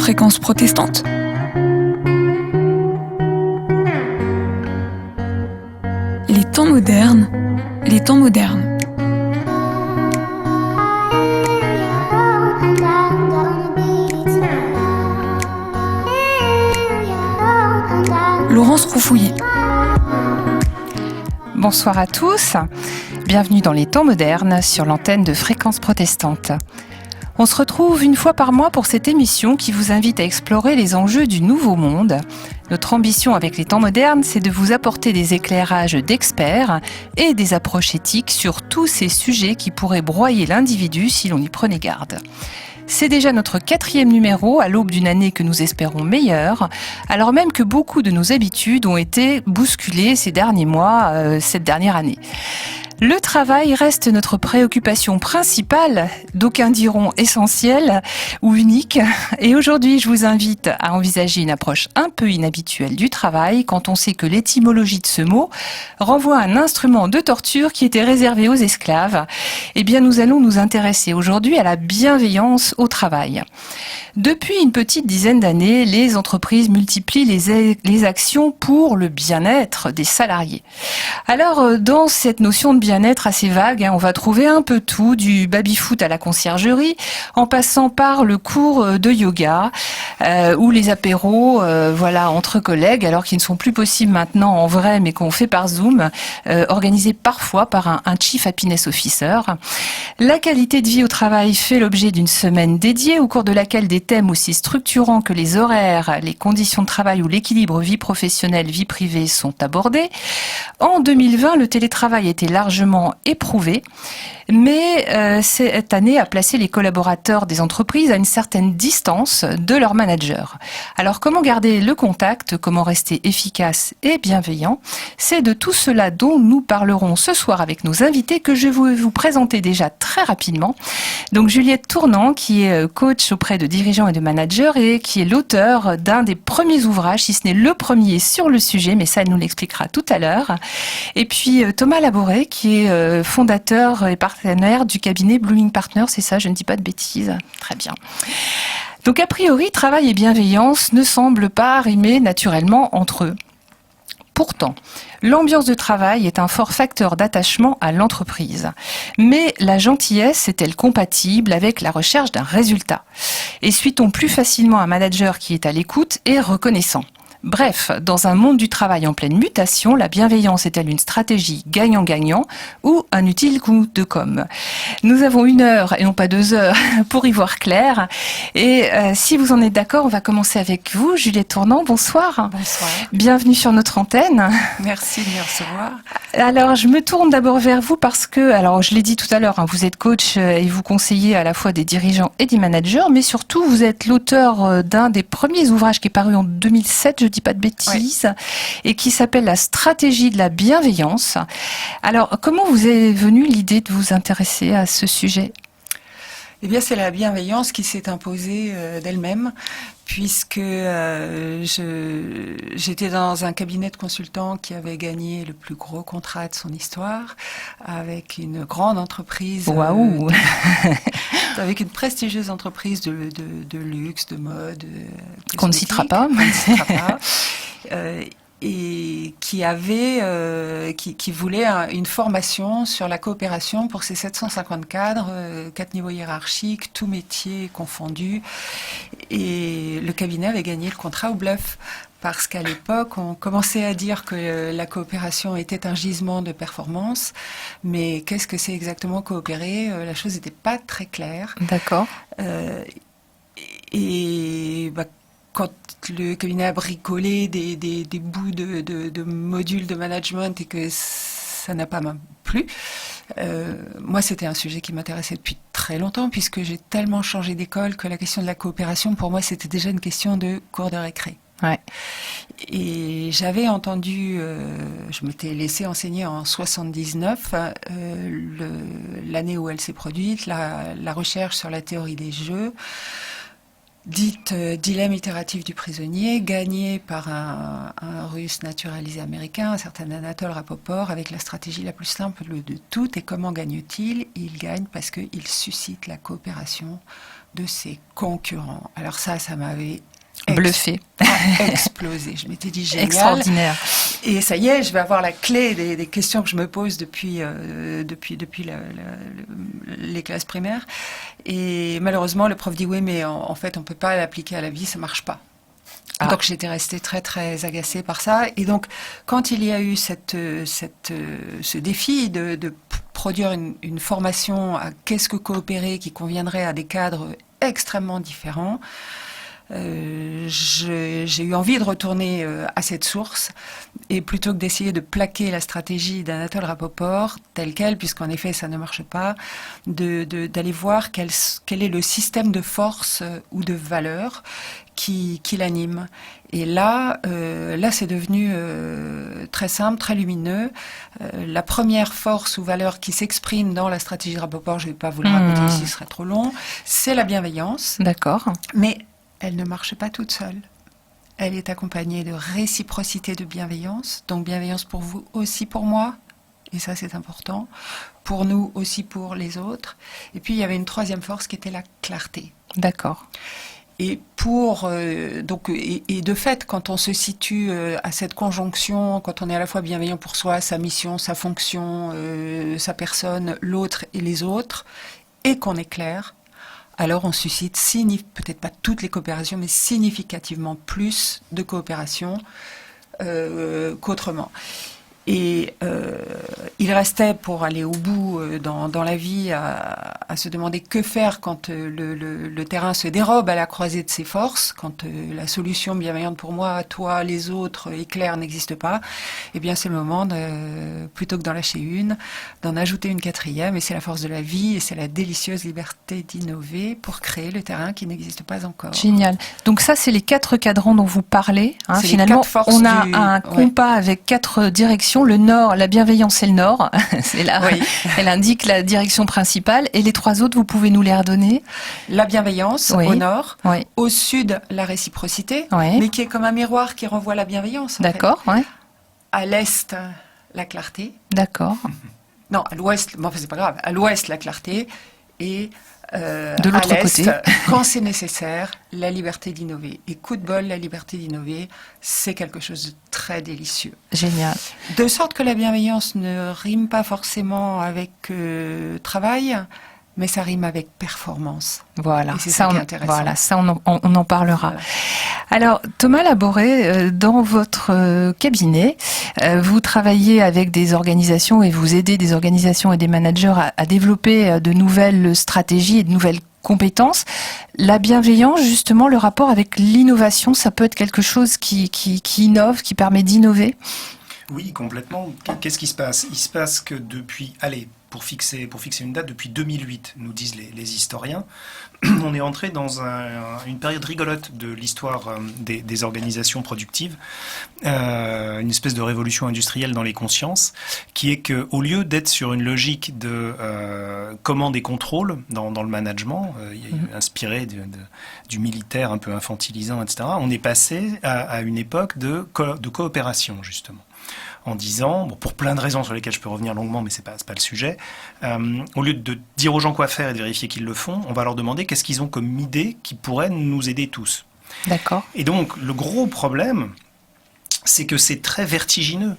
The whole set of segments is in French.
Fréquence protestante. Les temps modernes, les temps modernes. Laurence Roufouillet. Bonsoir à tous, bienvenue dans les temps modernes sur l'antenne de Fréquence protestante. On se retrouve une fois par mois pour cette émission qui vous invite à explorer les enjeux du nouveau monde. Notre ambition avec les temps modernes, c'est de vous apporter des éclairages d'experts et des approches éthiques sur tous ces sujets qui pourraient broyer l'individu si l'on y prenait garde. C'est déjà notre 4e numéro à l'aube d'une année que nous espérons meilleure, alors même que beaucoup de nos habitudes ont été bousculées ces derniers mois, cette dernière année. Le travail reste notre préoccupation principale, d'aucuns diront essentielle ou unique. Et aujourd'hui, je vous invite à envisager une approche un peu inhabituelle du travail quand on sait que l'étymologie de ce mot renvoie à un instrument de torture qui était réservé aux esclaves. Eh bien, nous allons nous intéresser aujourd'hui à la bienveillance au travail. Depuis une petite dizaine d'années, les entreprises multiplient les actions pour le bien-être des salariés. Alors, dans cette notion de bien-être assez vague, on va trouver un peu tout, du baby-foot à la conciergerie, en passant par le cours de yoga ou les apéros entre collègues, alors qu'ils ne sont plus possibles maintenant en vrai, mais qu'on fait par Zoom, organisés parfois par un Chief Happiness Officer. La qualité de vie au travail fait l'objet d'une semaine dédiée, au cours de laquelle des thèmes aussi structurants que les horaires, les conditions de travail ou l'équilibre vie professionnelle, vie privée sont abordés. En 2020, le télétravail était largement éprouvé, mais cette année a placé les collaborateurs des entreprises à une certaine distance de leurs managers. Alors comment garder le contact, comment rester efficace et bienveillant? C'est de tout cela dont nous parlerons ce soir avec nos invités que je vais vous présenter déjà très rapidement. Donc Juliette Tournant, qui est coach auprès de dirigeants et de managers et qui est l'auteur d'un des premiers ouvrages, si ce n'est le premier sur le sujet, mais ça elle nous l'expliquera tout à l'heure. Et puis Thomas Labouré, qui est fondateur et partenaire du cabinet Blooming Partners, c'est ça, je ne dis pas de bêtises. Très bien. Donc a priori, travail et bienveillance ne semblent pas rimer naturellement entre eux. Pourtant, l'ambiance de travail est un fort facteur d'attachement à l'entreprise. Mais la gentillesse est-elle compatible avec la recherche d'un résultat? Et suit-on plus facilement un manager qui est à l'écoute et reconnaissant? Bref, dans un monde du travail en pleine mutation, la bienveillance est-elle une stratégie gagnant-gagnant ou un utile coup de com'? Nous avons 1 heure et non pas 2 heures pour y voir clair. Et si vous en êtes d'accord, on va commencer avec vous, Juliette Tournant. Bonsoir. Bonsoir. Bienvenue sur notre antenne. Merci de me recevoir. Alors, je me tourne d'abord vers vous parce que, alors je l'ai dit tout à l'heure, vous êtes coach et vous conseillez à la fois des dirigeants et des managers, mais surtout vous êtes l'auteur d'un des premiers ouvrages qui est paru en 2007, je dis pas de bêtises, oui, et qui s'appelle La stratégie de la bienveillance. Alors, comment vous est venue l'idée de vous intéresser à ce sujet? Eh bien, c'est la bienveillance qui s'est imposée d'elle-même, puisque j'étais dans un cabinet de consultants qui avait gagné le plus gros contrat de son histoire, avec une grande entreprise. Waouh. Avec une prestigieuse entreprise de luxe, de mode. Qu'on ne citera pas. Et qui avait, qui voulait une formation sur la coopération pour ses 750 cadres, 4 niveaux hiérarchiques, tous métiers confondus. Et le cabinet avait gagné le contrat au bluff. Parce qu'à l'époque, on commençait à dire que la coopération était un gisement de performance, mais qu'est-ce que c'est exactement coopérer? La chose n'était pas très claire. D'accord. Quand le cabinet a bricolé des bouts de modules de management et que ça n'a pas plu, moi c'était un sujet qui m'intéressait depuis très longtemps puisque j'ai tellement changé d'école que la question de la coopération, pour moi, c'était déjà une question de cours de récré. Ouais. Et j'avais entendu, je m'étais laissée enseigner en 79, l'année où elle s'est produite, la recherche sur la théorie des jeux, dite dilemme itératif du prisonnier, gagnée par un russe naturalisé américain, un certain Anatole Rapoport, avec la stratégie la plus simple de toutes. Et comment gagne-t-il? Il gagne parce qu'il suscite la coopération de ses concurrents. Alors ça m'avait bluffé. Explosé. Je m'étais dit génial. Extraordinaire. Et ça y est, je vais avoir la clé des questions que je me pose depuis les classes primaires. Et malheureusement, le prof dit oui, mais en fait, on peut pas l'appliquer à la vie, ça marche pas. Ah. Donc j'étais restée très très agacée par ça. Et donc quand il y a eu ce défi de produire une formation à qu'est-ce que coopérer qui conviendrait à des cadres extrêmement différents, j'ai eu envie de retourner à cette source et plutôt que d'essayer de plaquer la stratégie d'Anatole Rapoport telle quelle, puisqu'en effet ça ne marche pas, d'aller voir quel est le système de force ou de valeur qui l'anime. Et là c'est devenu très simple, très lumineux. La première force ou valeur qui s'exprime dans la stratégie de Rapoport, je ne vais pas vous le raconter ici, ce serait trop long, c'est la bienveillance. D'accord. Mais elle ne marche pas toute seule. Elle est accompagnée de réciprocité de bienveillance. Donc bienveillance pour vous, aussi pour moi. Et ça, c'est important. Pour nous, aussi pour les autres. Et puis, il y avait une troisième force qui était la clarté. D'accord. Et et de fait, quand on se situe à cette conjonction, quand on est à la fois bienveillant pour soi, sa mission, sa fonction, sa personne, l'autre et les autres, et qu'on est clair, alors on suscite, peut-être pas toutes les coopérations, mais significativement plus de coopération qu'autrement. Et il restait, pour aller au bout dans la vie, à se demander que faire quand le terrain se dérobe à la croisée de ses forces, quand la solution bienveillante pour moi, toi, les autres, et claire n'existe pas. Eh bien, c'est le moment, plutôt que d'en lâcher une, d'en ajouter une quatrième, et c'est la force de la vie, et c'est la délicieuse liberté d'innover pour créer le terrain qui n'existe pas encore. Génial. Donc ça, c'est les 4 cadrans dont vous parlez. Hein. Finalement, on a un compas avec 4 directions. Le nord, la bienveillance, c'est le nord. C'est là. Oui. Elle indique la direction principale. Et les 3 autres, vous pouvez nous les redonner? La bienveillance, oui, au nord. Oui. Au sud, la réciprocité, oui, mais qui est comme un miroir qui renvoie la bienveillance. D'accord. Oui. À l'est, la clarté. D'accord. Non, à l'ouest, bon, c'est pas grave. À l'ouest, la clarté. Et de l'autre côté, quand c'est nécessaire, la liberté d'innover. Et coup de bol, la liberté d'innover, c'est quelque chose de très délicieux. Génial. De sorte que la bienveillance ne rime pas forcément avec travail, mais ça rime avec performance. Voilà, et c'est ça qui est intéressant. Voilà, ça on en parlera. Voilà. Alors, Thomas Laboré, dans votre cabinet, vous travaillez avec des organisations et vous aidez des organisations et des managers à développer de nouvelles stratégies et de nouvelles compétences. La bienveillance, justement, le rapport avec l'innovation, ça peut être quelque chose qui innove, qui permet d'innover? Oui, complètement. Qu'est-ce qui se passe? Il se passe que depuis, pour fixer une date, depuis 2008, nous disent les historiens, on est entré dans une période rigolote de l'histoire des organisations productives, une espèce de révolution industrielle dans les consciences, qui est qu'au lieu d'être sur une logique de commande et contrôle dans le management, inspiré du militaire un peu infantilisant, etc., on est passé à une époque de coopération, justement. En disant, pour plein de raisons sur lesquelles je peux revenir longuement, mais c'est pas le sujet, au lieu de dire aux gens quoi faire et de vérifier qu'ils le font, on va leur demander qu'est-ce qu'ils ont comme idée qui pourrait nous aider tous. D'accord. Et donc, le gros problème, c'est que c'est très vertigineux.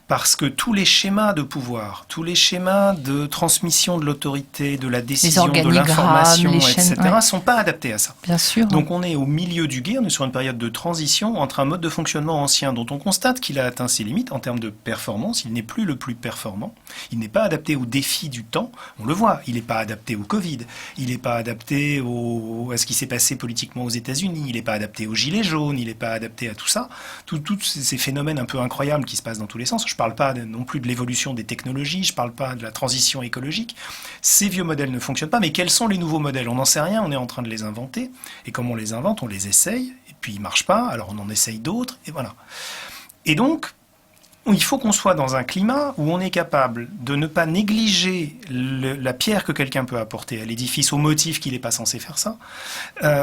Parce que tous les schémas de pouvoir, tous les schémas de transmission de l'autorité, de la décision, de l'information, etc., ne sont pas adaptés à ça. Bien sûr. Donc on est au milieu du gué, on est sur une période de transition entre un mode de fonctionnement ancien dont on constate qu'il a atteint ses limites en termes de performance. Il n'est plus le plus performant. Il n'est pas adapté aux défis du temps. On le voit. Il n'est pas adapté au Covid. Il n'est pas adapté à ce qui s'est passé politiquement aux États-Unis. Il n'est pas adapté aux gilets jaunes. Il n'est pas adapté à tout ça. Tous ces phénomènes un peu incroyables qui se passent dans tous les sens. Je ne parle pas non plus de l'évolution des technologies, je ne parle pas de la transition écologique. Ces vieux modèles ne fonctionnent pas, mais quels sont les nouveaux modèles? On n'en sait rien, on est en train de les inventer. Et comme on les invente, on les essaye, et puis ils ne marchent pas, alors on en essaye d'autres, et voilà. Et donc, il faut qu'on soit dans un climat où on est capable de ne pas négliger la pierre que quelqu'un peut apporter à l'édifice au motif qu'il n'est pas censé faire ça,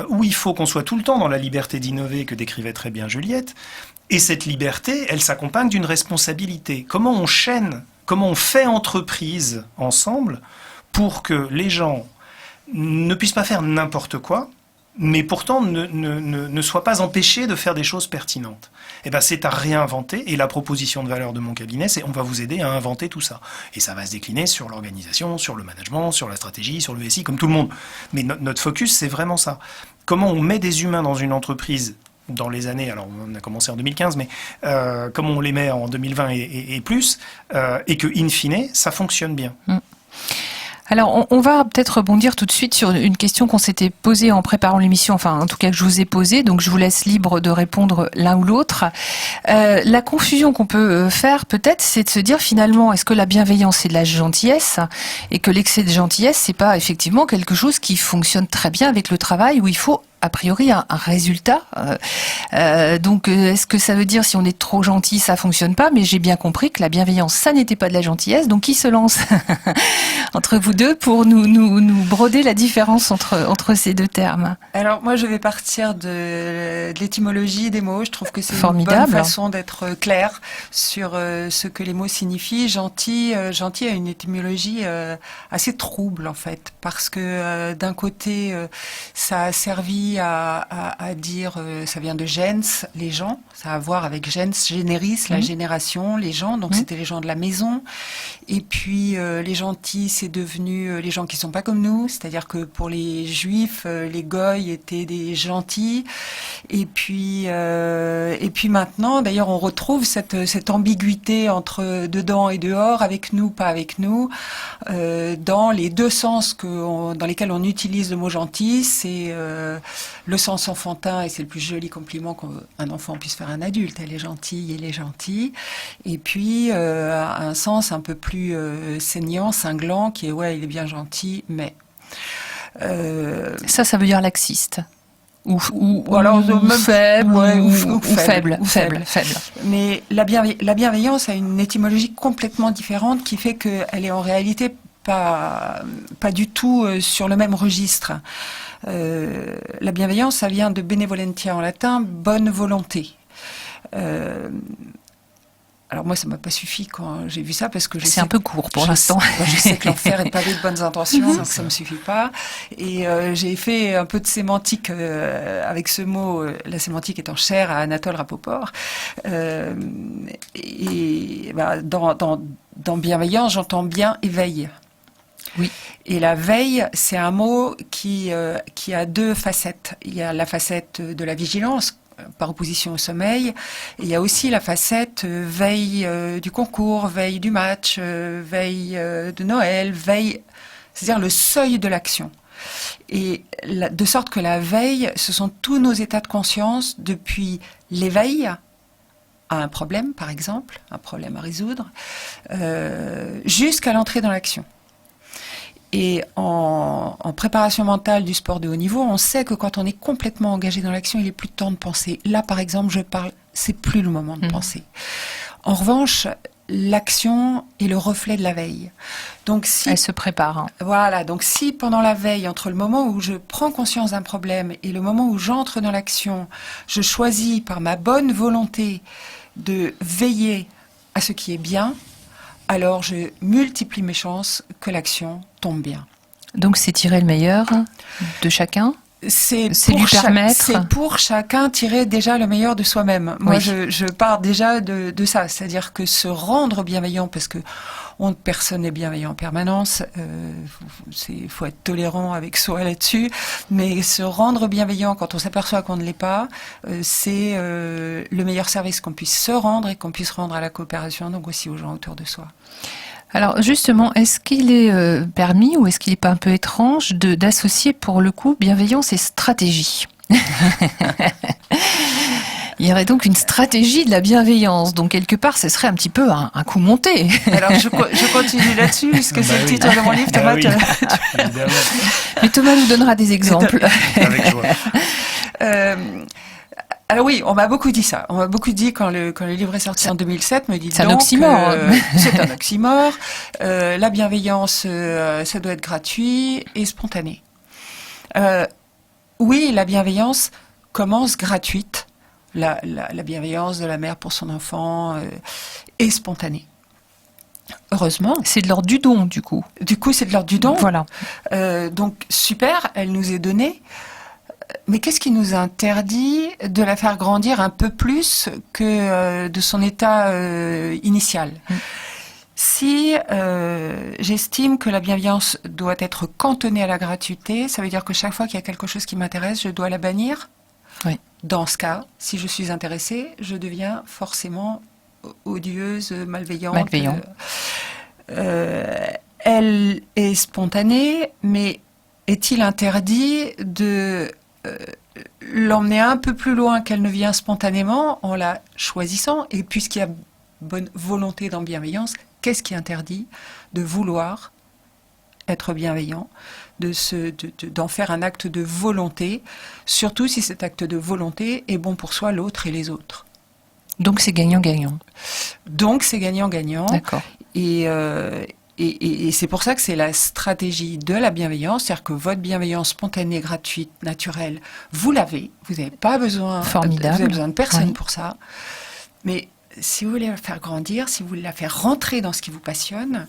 où il faut qu'on soit tout le temps dans la liberté d'innover que décrivait très bien Juliette. Et cette liberté, elle s'accompagne d'une responsabilité. Comment on fait entreprise ensemble pour que les gens ne puisse pas faire n'importe quoi, mais pourtant ne soit pas empêché de faire des choses pertinentes. Eh ben, c'est à réinventer, et la proposition de valeur de mon cabinet, c'est on va vous aider à inventer tout ça. Et ça va se décliner sur l'organisation, sur le management, sur la stratégie, sur le SI, comme tout le monde. Mais notre focus, c'est vraiment ça. Comment on met des humains dans une entreprise dans les années, alors on a commencé en 2015, mais comment on les met en 2020 et plus, et que, in fine, ça fonctionne bien. Alors, on va peut-être rebondir tout de suite sur une question qu'on s'était posée en préparant l'émission, enfin, en tout cas que je vous ai posée, donc je vous laisse libre de répondre l'un ou l'autre. La confusion qu'on peut faire, peut-être, c'est de se dire finalement, est-ce que la bienveillance, c'est de la gentillesse, et que l'excès de gentillesse, c'est pas effectivement quelque chose qui fonctionne très bien avec le travail, où il faut a priori un résultat. Donc, est-ce que ça veut dire si on est trop gentil, ça fonctionne pas? Mais j'ai bien compris que la bienveillance, ça n'était pas de la gentillesse. Donc, qui se lance entre vous deux pour nous broder la différence entre ces deux termes? Alors, moi, je vais partir de l'étymologie des mots. Je trouve que c'est formidable. Une bonne façon d'être clair sur ce que les mots signifient. Gentil a une étymologie assez trouble, en fait, parce que d'un côté, ça a servi à dire, ça vient de gens, les gens, ça a à voir avec gens, generis, la génération, les gens, donc c'était les gens de la maison. Et puis les gentils, c'est devenu les gens qui sont pas comme nous, c'est-à-dire que pour les juifs, les goïs étaient des gentils. Et puis maintenant, d'ailleurs, on retrouve cette ambiguïté entre dedans et dehors, avec nous, pas avec nous, dans les deux sens dans lesquels on utilise le mot gentil. C'est le sens enfantin, et c'est le plus joli compliment qu'un enfant puisse faire à un adulte. Elle est gentille, il est gentil. Et puis, un sens un peu plus saignant, cinglant, qui est, ouais, il est bien gentil, mais... Ça veut dire laxiste. Ou faible. Mais la bienveillance a une étymologie complètement différente qui fait qu'elle est en réalité pas du tout sur le même registre. La bienveillance, ça vient de benevolentia en latin, bonne volonté. Alors moi, ça m'a pas suffi quand j'ai vu ça, parce que c'est un peu court pour l'instant. Je sais que l'enfer est pavé de bonnes intentions, donc ça me suffit pas. Et j'ai fait un peu de sémantique avec ce mot, la sémantique étant chère à Anatole Rapoport. Dans bienveillance, j'entends bien éveil. Oui. Et la veille, c'est un mot qui a deux facettes. Il y a la facette de la vigilance, par opposition au sommeil. Et il y a aussi la facette veille du concours, veille du match, veille de Noël, veille, c'est-à-dire le seuil de l'action. Et de sorte que la veille, ce sont tous nos états de conscience depuis l'éveil à un problème, par exemple, un problème à résoudre, jusqu'à l'entrée dans l'action. Et en préparation mentale du sport de haut niveau, on sait que quand on est complètement engagé dans l'action, il n'est plus de temps de penser. Là, par exemple, je parle, c'est plus le moment de penser. En revanche, l'action est le reflet de la veille. Donc si elle se prépare. Hein. Voilà. Donc si pendant la veille, entre le moment où je prends conscience d'un problème et le moment où j'entre dans l'action, je choisis par ma bonne volonté de veiller à ce qui est bien, alors je multiplie mes chances que l'action tombe bien. Donc c'est tirer le meilleur de chacun. C'est lui permettre. C'est pour chacun tirer déjà le meilleur de soi-même. Moi, je pars déjà de ça, c'est-à-dire que se rendre bienveillant, parce que personne n'est bienveillant en permanence. Faut être tolérant avec soi là-dessus, mais se rendre bienveillant quand on s'aperçoit qu'on ne l'est pas, c'est le meilleur service qu'on puisse se rendre et qu'on puisse rendre à la coopération, donc aussi aux gens autour de soi. Alors justement, est-ce qu'il est permis ou est-ce qu'il n'est pas un peu étrange d'associer pour le coup bienveillance et stratégie? Il y aurait donc une stratégie de la bienveillance, donc quelque part ce serait un petit peu un coup monté. Alors je continue là-dessus puisque c'est le titre de mon livre, Thomas. Évidemment. Mais Thomas nous donnera des exemples. Avec joie. Alors oui, on m'a beaucoup dit ça. On m'a beaucoup dit quand le livre est sorti en 2007, me dit c'est un oxymore. C'est un oxymore. La bienveillance, ça doit être gratuit et spontané. Oui, la bienveillance commence gratuite. La bienveillance de la mère pour son enfant est spontanée. Heureusement. C'est de l'ordre du don, du coup. Du coup, c'est de l'ordre du don. Voilà. Donc, super, elle nous est donnée. Mais qu'est-ce qui nous interdit de la faire grandir un peu plus que de son état initial ? Si j'estime que la bienveillance doit être cantonnée à la gratuité, ça veut dire que chaque fois qu'il y a quelque chose qui m'intéresse, je dois la bannir. Oui. Dans ce cas, si je suis intéressée, je deviens forcément odieuse, malveillante. Malveillant. Elle est spontanée, mais est-il interdit de l'emmener un peu plus loin qu'elle ne vient spontanément en la choisissant ? Et puisqu'il y a bonne volonté dans bienveillance, qu'est-ce qui interdit de vouloir être bienveillant, d'en faire un acte de volonté, surtout si cet acte de volonté est bon pour soi, l'autre et les autres. Donc c'est gagnant-gagnant. Donc c'est gagnant-gagnant. D'accord. Et c'est pour ça que c'est la stratégie de la bienveillance, c'est-à-dire que votre bienveillance spontanée, gratuite, naturelle, vous l'avez, vous n'avez pas besoin, Formidable. vous avez besoin de personne Oui. pour ça. Mais si vous voulez la faire grandir, si vous voulez la faire rentrer dans ce qui vous passionne,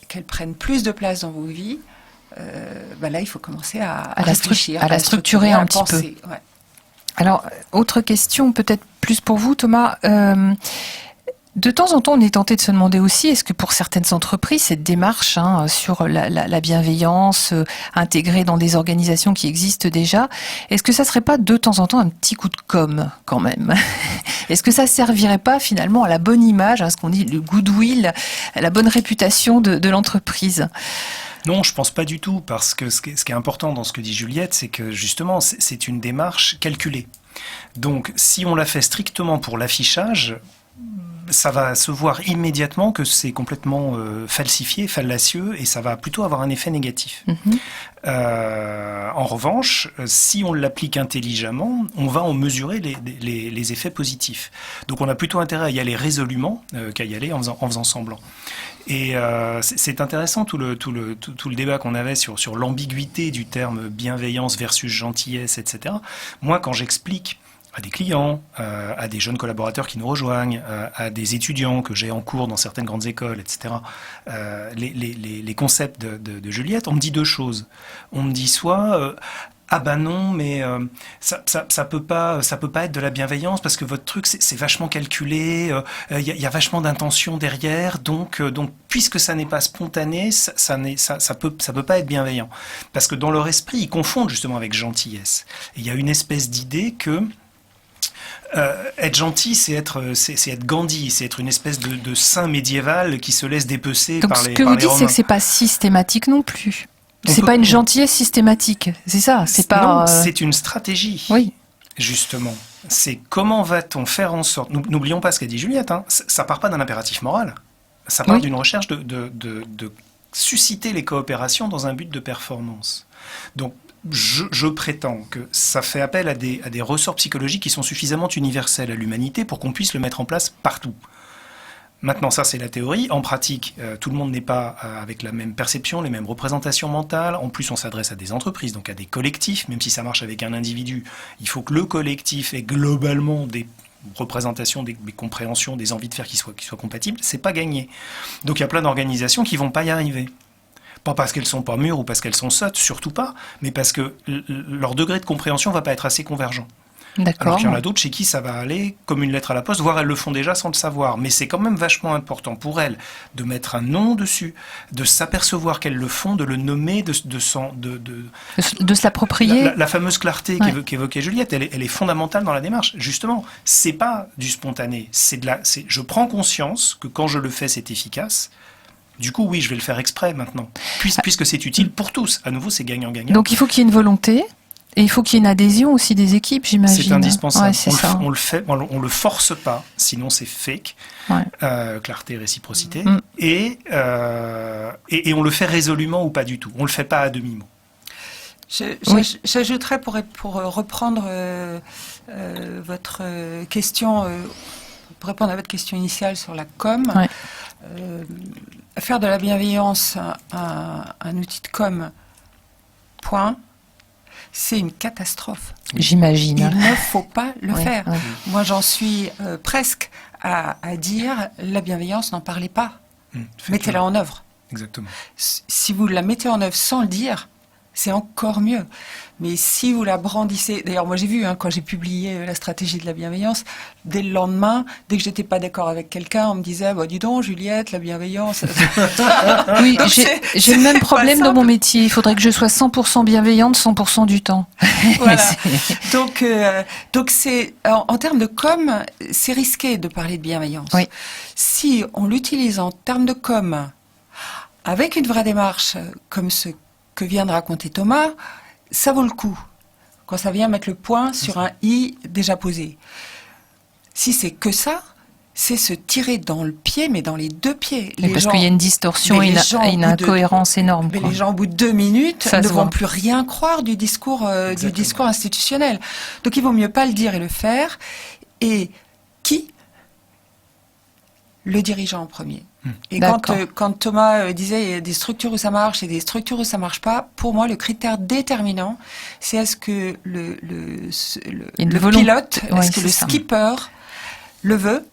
qu'elle prenne plus de place dans vos vies, là il faut commencer à réfléchir, à la structurer un petit peu. Ouais. Alors, autre question, peut-être plus pour vous, Thomas. De temps en temps, on est tenté de se demander aussi, est-ce que pour certaines entreprises, cette démarche sur la bienveillance intégrée dans des organisations qui existent déjà, est-ce que ça serait pas de temps en temps un petit coup de com' quand même ? Est-ce que ça servirait pas finalement à la bonne image, ce qu'on dit le goodwill, à la bonne réputation de l'entreprise ? Non, je pense pas du tout, parce que ce qui est important dans ce que dit Juliette, c'est que justement, c'est une démarche calculée. Donc, si on la fait strictement pour l'affichage, ça va se voir immédiatement que c'est complètement falsifié, fallacieux, et ça va plutôt avoir un effet négatif. En revanche, si on l'applique intelligemment, on va en mesurer les effets positifs. Donc on a plutôt intérêt à y aller résolument qu'à y aller en faisant semblant. Et c'est intéressant tout le débat qu'on avait sur l'ambiguïté du terme bienveillance versus gentillesse, etc. Moi, quand j'explique à des clients, à des jeunes collaborateurs qui nous rejoignent, à des étudiants que j'ai en cours dans certaines grandes écoles, etc. Les concepts de Juliette, on me dit deux choses. On me dit soit ah ben non, mais ça peut pas être de la bienveillance parce que votre truc c'est vachement calculé, y a vachement d'intention derrière, donc puisque ça n'est pas spontané, ça peut pas être bienveillant. Parce que dans leur esprit, ils confondent justement avec gentillesse. Et il y a une espèce d'idée que être gentil, c'est être Gandhi, c'est être une espèce de saint médiéval qui se laisse dépecer donc, par les Romains. Donc ce que vous dites, c'est que c'est pas systématique non plus. C'est pas une gentillesse systématique, c'est ça. C'est pas. Non, c'est une stratégie. Oui. Justement, c'est comment va-t-on faire en sorte. N'oublions pas ce qu'a dit Juliette. Ça part pas d'un impératif moral. Ça part d'une recherche de susciter les coopérations dans un but de performance. Donc je prétends que ça fait appel à des ressorts psychologiques qui sont suffisamment universels à l'humanité pour qu'on puisse le mettre en place partout. Maintenant, ça c'est la théorie. En pratique, tout le monde n'est pas avec la même perception, les mêmes représentations mentales. En plus, on s'adresse à des entreprises, donc à des collectifs. Même si ça marche avec un individu, il faut que le collectif ait globalement des représentations, des compréhensions, des envies de faire qui soient compatibles. C'est pas gagné. Donc il y a plein d'organisations qui vont pas y arriver. Pas parce qu'elles sont pas mûres ou parce qu'elles sont sottes, surtout pas, mais parce que leur degré de compréhension va pas être assez convergent. D'accord. Alors qu'il y en a d'autres chez qui ça va aller comme une lettre à la poste, voire elles le font déjà sans le savoir. Mais c'est quand même vachement important pour elles de mettre un nom dessus, de s'apercevoir qu'elles le font, de le nommer, de se l'approprier. La fameuse clarté qu'évoquait Juliette, elle est fondamentale dans la démarche. Justement, c'est pas du spontané, je prends conscience que quand je le fais, c'est efficace. Du coup, oui, je vais le faire exprès maintenant, puisque c'est utile pour tous. À nouveau, c'est gagnant-gagnant. Donc il faut qu'il y ait une volonté. Et il faut qu'il y ait une adhésion aussi des équipes, j'imagine. C'est indispensable. Ouais, on le fait, on le force pas, sinon c'est fake. Ouais. Clarté, réciprocité. Et on le fait résolument ou pas du tout. On le fait pas à demi-mot. J'ajouterais pour reprendre votre question, pour répondre à votre question initiale sur la com. Ouais. Faire de la bienveillance un outil de com, point. C'est une catastrophe. J'imagine. Il ne faut pas le faire. Ouais. Moi, j'en suis presque à dire la bienveillance, n'en parlez pas. Mettez-la en œuvre. Exactement. Si vous la mettez en œuvre sans le dire, c'est encore mieux. Mais si vous la brandissez... D'ailleurs, moi j'ai vu, quand j'ai publié la stratégie de la bienveillance, dès le lendemain, dès que j'étais pas d'accord avec quelqu'un, on me disait dis donc Juliette, la bienveillance... Oui, j'ai le même problème dans mon métier. Il faudrait que je sois 100% bienveillante 100% du temps. Voilà. Donc c'est, en termes de com, c'est risqué de parler de bienveillance. Oui. Si on l'utilise en termes de com, avec une vraie démarche, comme ce que vient de raconter Thomas, ça vaut le coup. Quand ça vient mettre le point sur un i déjà posé. Si c'est que ça, c'est se tirer dans le pied, mais dans les deux pieds. Parce qu'il y a une distorsion et une incohérence énorme. Mais les gens, au bout de 2 minutes, ça ne vont plus rien croire du discours institutionnel. Donc il vaut mieux pas le dire et le faire. Et qui ? Le dirigeant en premier. Et quand Thomas disait il y a des structures où ça marche et des structures où ça marche pas, pour moi le critère déterminant, c'est est-ce que le pilote, est-ce que le skipper le veut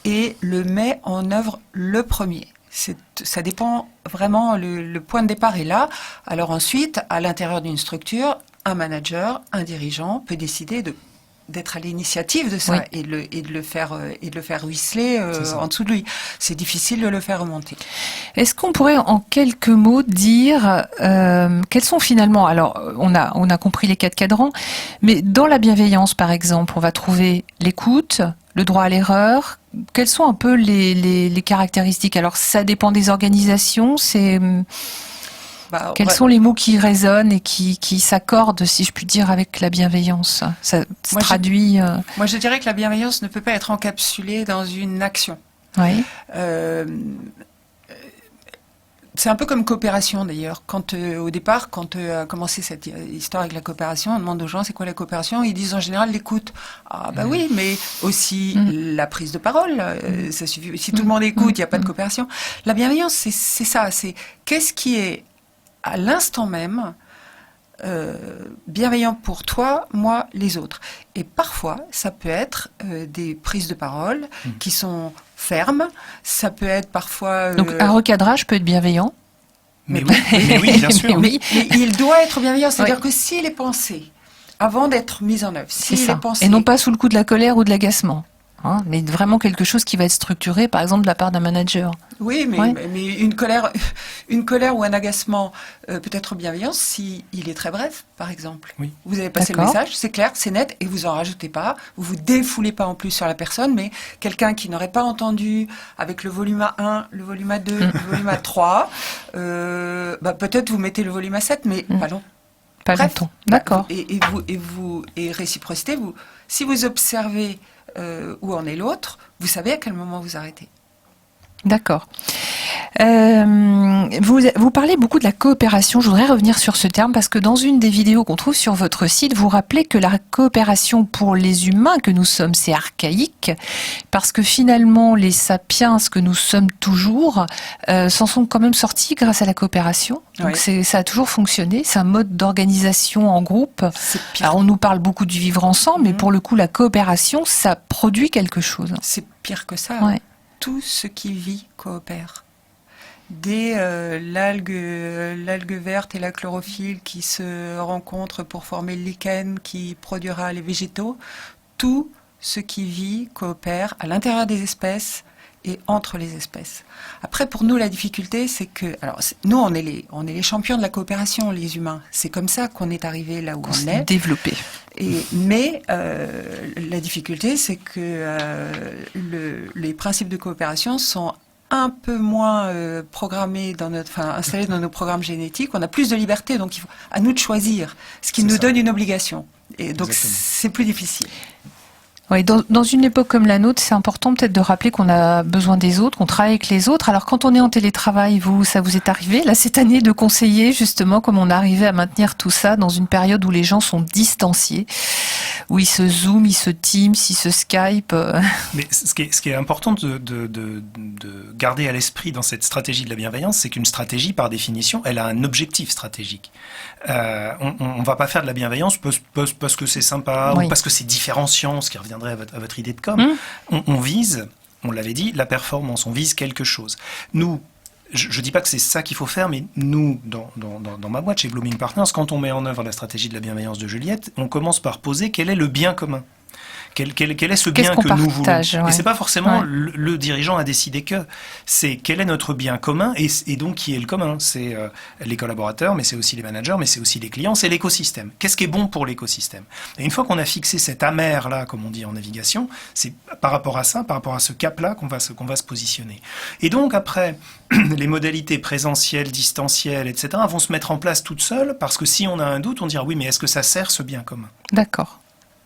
et le met en œuvre le premier. Ça dépend vraiment, le point de départ est là. Alors ensuite, à l'intérieur d'une structure, un manager, un dirigeant peut décider d'être à l'initiative de ça et de le faire ruisseler en dessous de lui. C'est difficile de le faire remonter. Est-ce qu'on pourrait en quelques mots dire quels sont finalement, alors on a compris les 4 cadrans, mais dans la bienveillance par exemple, on va trouver l'écoute, le droit à l'erreur. Quelles sont un peu les caractéristiques? Alors ça dépend des organisations, quels sont les mots qui résonnent et qui s'accordent, si je puis dire, avec la bienveillance? Ça se traduit... Moi, je dirais que la bienveillance ne peut pas être encapsulée dans une action. Oui. C'est un peu comme coopération, d'ailleurs. Au départ, quand a commencé cette histoire avec la coopération, on demande aux gens c'est quoi la coopération. Ils disent en général l'écoute. Ah bah oui, mais aussi la prise de parole. Ça suffit. Si tout le monde écoute, il n'y a pas de coopération. La bienveillance, c'est ça. C'est qu'est-ce qui est à l'instant même, bienveillant pour toi, moi, les autres. Et parfois, ça peut être des prises de parole qui sont fermes. Ça peut être parfois... Donc, un recadrage peut être bienveillant. Mais oui, bien sûr. Mais il doit être bienveillant. C'est-à-dire que s'il est pensé avant d'être mis en œuvre, s'il est pensé... Et non pas sous le coup de la colère ou de l'agacement. Mais vraiment quelque chose qui va être structuré, par exemple, de la part d'un manager. Oui, mais une colère ou un agacement peut être bienveillant si il est très bref, par exemple. Oui. Vous avez passé le message, c'est clair, c'est net, et vous en rajoutez pas, vous défoulez pas en plus sur la personne, mais quelqu'un qui n'aurait pas entendu avec le volume à 1, le volume à 2, le volume à 3, peut-être vous mettez le volume à 7, mais pas long. Pas longtemps. D'accord. Et réciprocité, si vous observez où en est l'autre, vous savez à quel moment vous arrêtez. D'accord. Vous parlez beaucoup de la coopération. Je voudrais revenir sur ce terme parce que dans une des vidéos qu'on trouve sur votre site, vous rappelez que la coopération pour les humains que nous sommes, c'est archaïque parce que finalement, les sapiens que nous sommes toujours s'en sont quand même sortis grâce à la coopération. Donc ça a toujours fonctionné. C'est un mode d'organisation en groupe. Alors on nous parle beaucoup du vivre ensemble, mais pour le coup, la coopération, ça produit quelque chose. C'est pire que ça. Ouais. Tout ce qui vit coopère. Dès l'algue verte et la chlorophylle qui se rencontrent pour former le lichen qui produira les végétaux, tout ce qui vit coopère à l'intérieur des espèces et entre les espèces. Après, pour nous, la difficulté, c'est que... Alors, nous, on est les champions de la coopération, les humains. C'est comme ça qu'on est arrivé là où on est. Développé. Mais la difficulté, c'est que les principes de coopération sont un peu moins programmés installés dans nos programmes génétiques. On a plus de liberté, donc à nous de choisir, ce qui nous donne une obligation. Et donc, c'est plus difficile. Oui, dans une époque comme la nôtre, c'est important peut-être de rappeler qu'on a besoin des autres, qu'on travaille avec les autres. Alors quand on est en télétravail, ça vous est arrivé, là, cette année, de conseiller justement comment on arrivait à maintenir tout ça dans une période où les gens sont distanciés, où ils se Zoom, ils se Teams, ils se Skype. Mais ce qui est important de garder à l'esprit dans cette stratégie de la bienveillance, c'est qu'une stratégie, par définition, elle a un objectif stratégique. On ne va pas faire de la bienveillance parce que c'est sympa ou parce que c'est différenciant, ce qui reviendrait à votre idée de com. On vise on l'avait dit, la performance, on vise quelque chose. Nous, je ne dis pas que c'est ça qu'il faut faire, mais nous, dans ma boîte, chez Blooming Partners, quand on met en œuvre la stratégie de la bienveillance de Juliette, on commence par poser quel est le bien commun. Quel est ce bien que nous voulons? Ouais. Et c'est pas forcément le dirigeant a décidé que. C'est quel est notre bien commun et donc qui est le commun? C'est les collaborateurs, mais c'est aussi les managers, mais c'est aussi les clients, c'est l'écosystème. Qu'est-ce qui est bon pour l'écosystème? Et une fois qu'on a fixé cet amer-là, comme on dit en navigation, c'est par rapport à ça, par rapport à ce cap-là qu'on va se positionner. Et donc après, les modalités présentielles, distancielles, etc. vont se mettre en place toutes seules parce que si on a un doute, on dira oui, mais est-ce que ça sert ce bien commun? D'accord.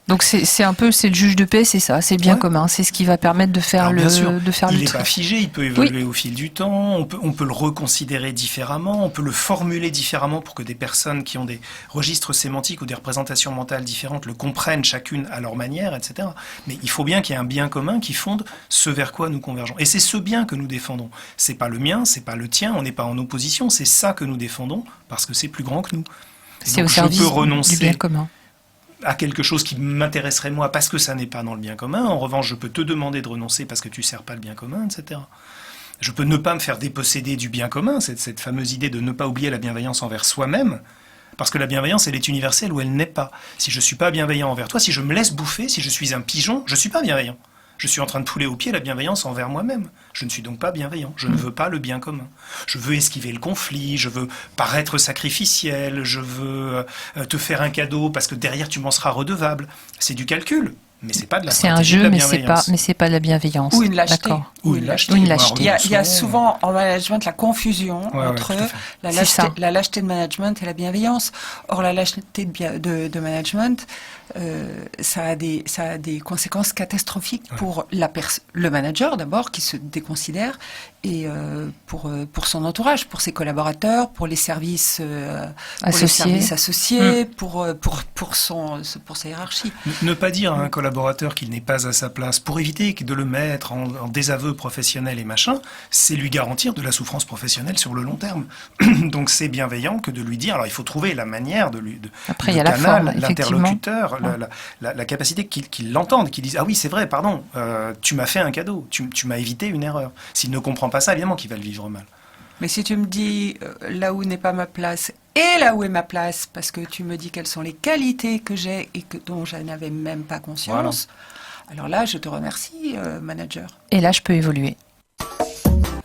Donc c'est le juge de paix, c'est ça, c'est le bien commun, c'est ce qui va permettre de faire il le n'est truc. pas figé, il peut évoluer au fil du temps, on peut le reconsidérer différemment, on peut le formuler différemment pour que des personnes qui ont des registres sémantiques ou des représentations mentales différentes le comprennent chacune à leur manière, etc. Mais il faut bien qu'il y ait un bien commun qui fonde ce vers quoi nous convergeons. Et c'est ce bien que nous défendons. C'est pas le mien, c'est pas le tien, on n'est pas en opposition, c'est ça que nous défendons parce que c'est plus grand que nous. C'est au service du bien commun. À quelque chose qui m'intéresserait moi parce que ça n'est pas dans le bien commun. En revanche, je peux te demander de renoncer parce que tu ne sers pas le bien commun, etc. Je peux ne pas me faire déposséder du bien commun, cette fameuse idée de ne pas oublier la bienveillance envers soi-même, parce que la bienveillance, elle est universelle ou elle n'est pas. Si je ne suis pas bienveillant envers toi, si je me laisse bouffer, si je suis un pigeon, je ne suis pas bienveillant. Je suis en train de fouler aux pieds la bienveillance envers moi-même. Je ne suis donc pas bienveillant. Je ne veux pas le bien commun. Je veux esquiver le conflit, je veux paraître sacrificiel, je veux te faire un cadeau parce que derrière tu m'en seras redevable. C'est du calcul, mais c'est pas de la stratégie de la bienveillance. C'est un jeu, mais c'est pas de la bienveillance. Ou une lâcheté. Ou une lâcheté. Il y a souvent en management la confusion entre la lâcheté de management et la bienveillance. Or, la lâcheté de management, ça a des conséquences catastrophiques pour le manager d'abord, qui se déconsidère, et pour son entourage, pour ses collaborateurs, pour les services associés, pour sa hiérarchie. Ne pas dire à un collaborateur qu'il n'est pas à sa place, pour éviter de le mettre en désaveu professionnel et machin, c'est lui garantir de la souffrance professionnelle sur le long terme. Donc c'est bienveillant que de lui dire, alors il faut trouver la manière Après, il y a la forme, l'interlocuteur, la capacité qu'il l'entende, qu'il dise, ah oui c'est vrai, pardon, tu m'as fait un cadeau, tu m'as évité une erreur. S'il ne comprend pas ça, évidemment qu'il va le vivre mal. Mais si tu me dis là où n'est pas ma place et là où est ma place, parce que tu me dis quelles sont les qualités que j'ai et dont je n'avais même pas conscience, alors là, je te remercie, manager. Et là, je peux évoluer.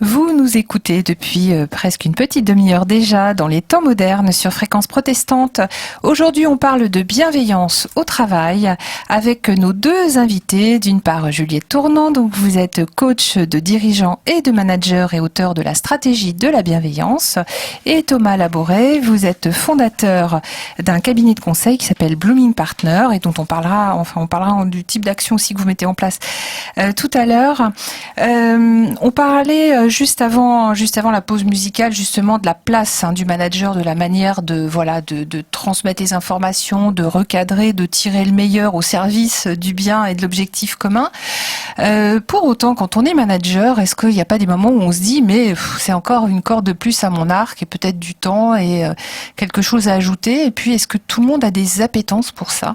Vous nous écoutez depuis presque une petite demi-heure déjà dans les temps modernes sur Fréquence Protestante. Aujourd'hui, on parle de bienveillance au travail avec nos deux invités. D'une part, Juliette Tournant, donc vous êtes coach de dirigeants et de managers et auteur de la stratégie de la bienveillance. Et Thomas Laboret, vous êtes fondateur d'un cabinet de conseil qui s'appelle Blooming Partners et dont on parlera du type d'action aussi que vous mettez en place tout à l'heure. On parlait juste avant la pause musicale, justement, de la place du manager, de la manière de transmettre les informations, de recadrer, de tirer le meilleur au service du bien et de l'objectif commun. Pour autant, quand on est manager, est-ce qu'il n'y a pas des moments où on se dit, mais c'est encore une corde de plus à mon arc et peut-être du temps et quelque chose à ajouter? Et puis, est-ce que tout le monde a des appétences pour ça?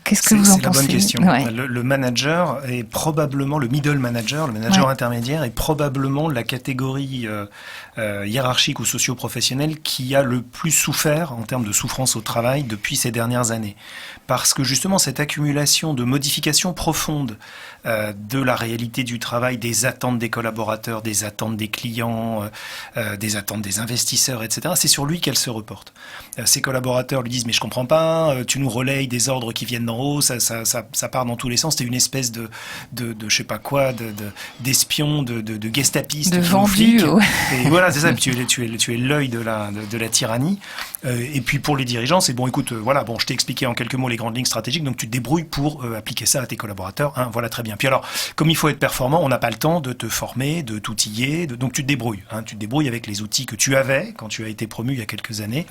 Qu'est-ce que vous en pensez? C'est la bonne question. Ouais. Le manager est probablement, le middle manager, le manager intermédiaire est probablement la catégorie hiérarchique ou socio-professionnelle qui a le plus souffert en termes de souffrance au travail depuis ces dernières années. Parce que justement cette accumulation de modifications profondes de la réalité du travail, des attentes des collaborateurs, des attentes des clients, des attentes des investisseurs, etc., c'est sur lui qu'elle se reporte. Ses collaborateurs lui disent « mais je comprends pas, tu nous relayes des ordres qui viennent d'en haut, ça part dans tous les sens, t'es une espèce de je sais pas quoi, d'espion, de gestapistes, de vendu. Et voilà, c'est ça, tu es l'œil de la tyrannie. Et puis pour les dirigeants, c'est bon, écoute, je t'ai expliqué en quelques mots les grandes lignes stratégiques, donc tu te débrouilles pour appliquer ça à tes collaborateurs, voilà, très bien. Puis alors, comme il faut être performant, on n'a pas le temps de te former, de t'outiller, donc tu te débrouilles. Tu te débrouilles avec les outils que tu avais quand tu as été promu il y a quelques années.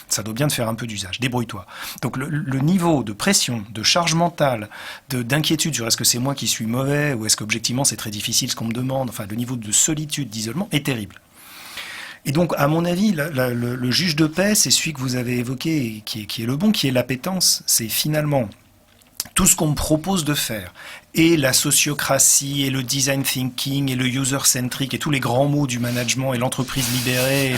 Ça doit bien te faire un peu d'usage. Débrouille-toi. Donc le niveau de pression, de charge mentale, d'inquiétude sur est-ce que c'est moi qui suis mauvais ou est-ce qu'objectivement c'est très difficile ce qu'on me demande, enfin le niveau de solitude, d'isolement est terrible. Et donc, à mon avis, le juge de paix, c'est celui que vous avez évoqué, qui est le bon, qui est l'appétence. C'est finalement tout ce qu'on me propose de faire, et la sociocratie, et le design thinking, et le user-centric, et tous les grands mots du management, et l'entreprise libérée,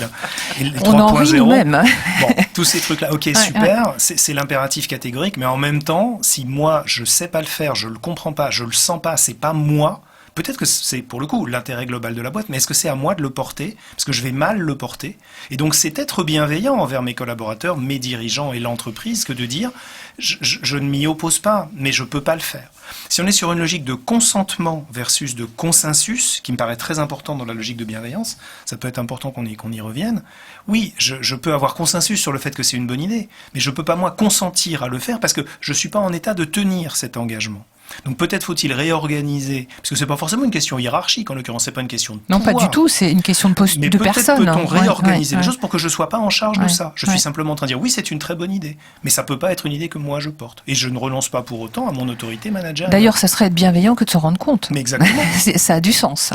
et le On en rit 3.0. nous-mêmes. Bon, tous ces trucs-là, ok, super, c'est l'impératif catégorique, mais en même temps, si moi, je sais pas le faire, je le comprends pas, je le sens pas, c'est pas moi, peut-être que c'est pour le coup l'intérêt global de la boîte, mais est-ce que c'est à moi de le porter? Parce que je vais mal le porter. Et donc c'est être bienveillant envers mes collaborateurs, mes dirigeants et l'entreprise que de dire je ne m'y oppose pas, mais je peux pas le faire. Si on est sur une logique de consentement versus de consensus, qui me paraît très important dans la logique de bienveillance, ça peut être important qu'on y revienne. Oui, je peux avoir consensus sur le fait que c'est une bonne idée, mais je peux pas moi consentir à le faire parce que je suis pas en état de tenir cet engagement. Donc peut-être faut-il réorganiser, parce que c'est pas forcément une question hiérarchique, en l'occurrence c'est pas une question de Non, pouvoir. pas du tout, c'est une question de Mais personne. peut-être peut-on réorganiser les Ouais. choses pour que je sois pas en charge de ça. Je suis Ouais. simplement en train de dire oui, c'est une très bonne idée, mais ça peut pas être une idée que moi je porte. Et je ne renonce pas pour autant à mon autorité managériale. D'ailleurs, ça serait être bienveillant que de se rendre compte. Mais exactement. Ça a du sens.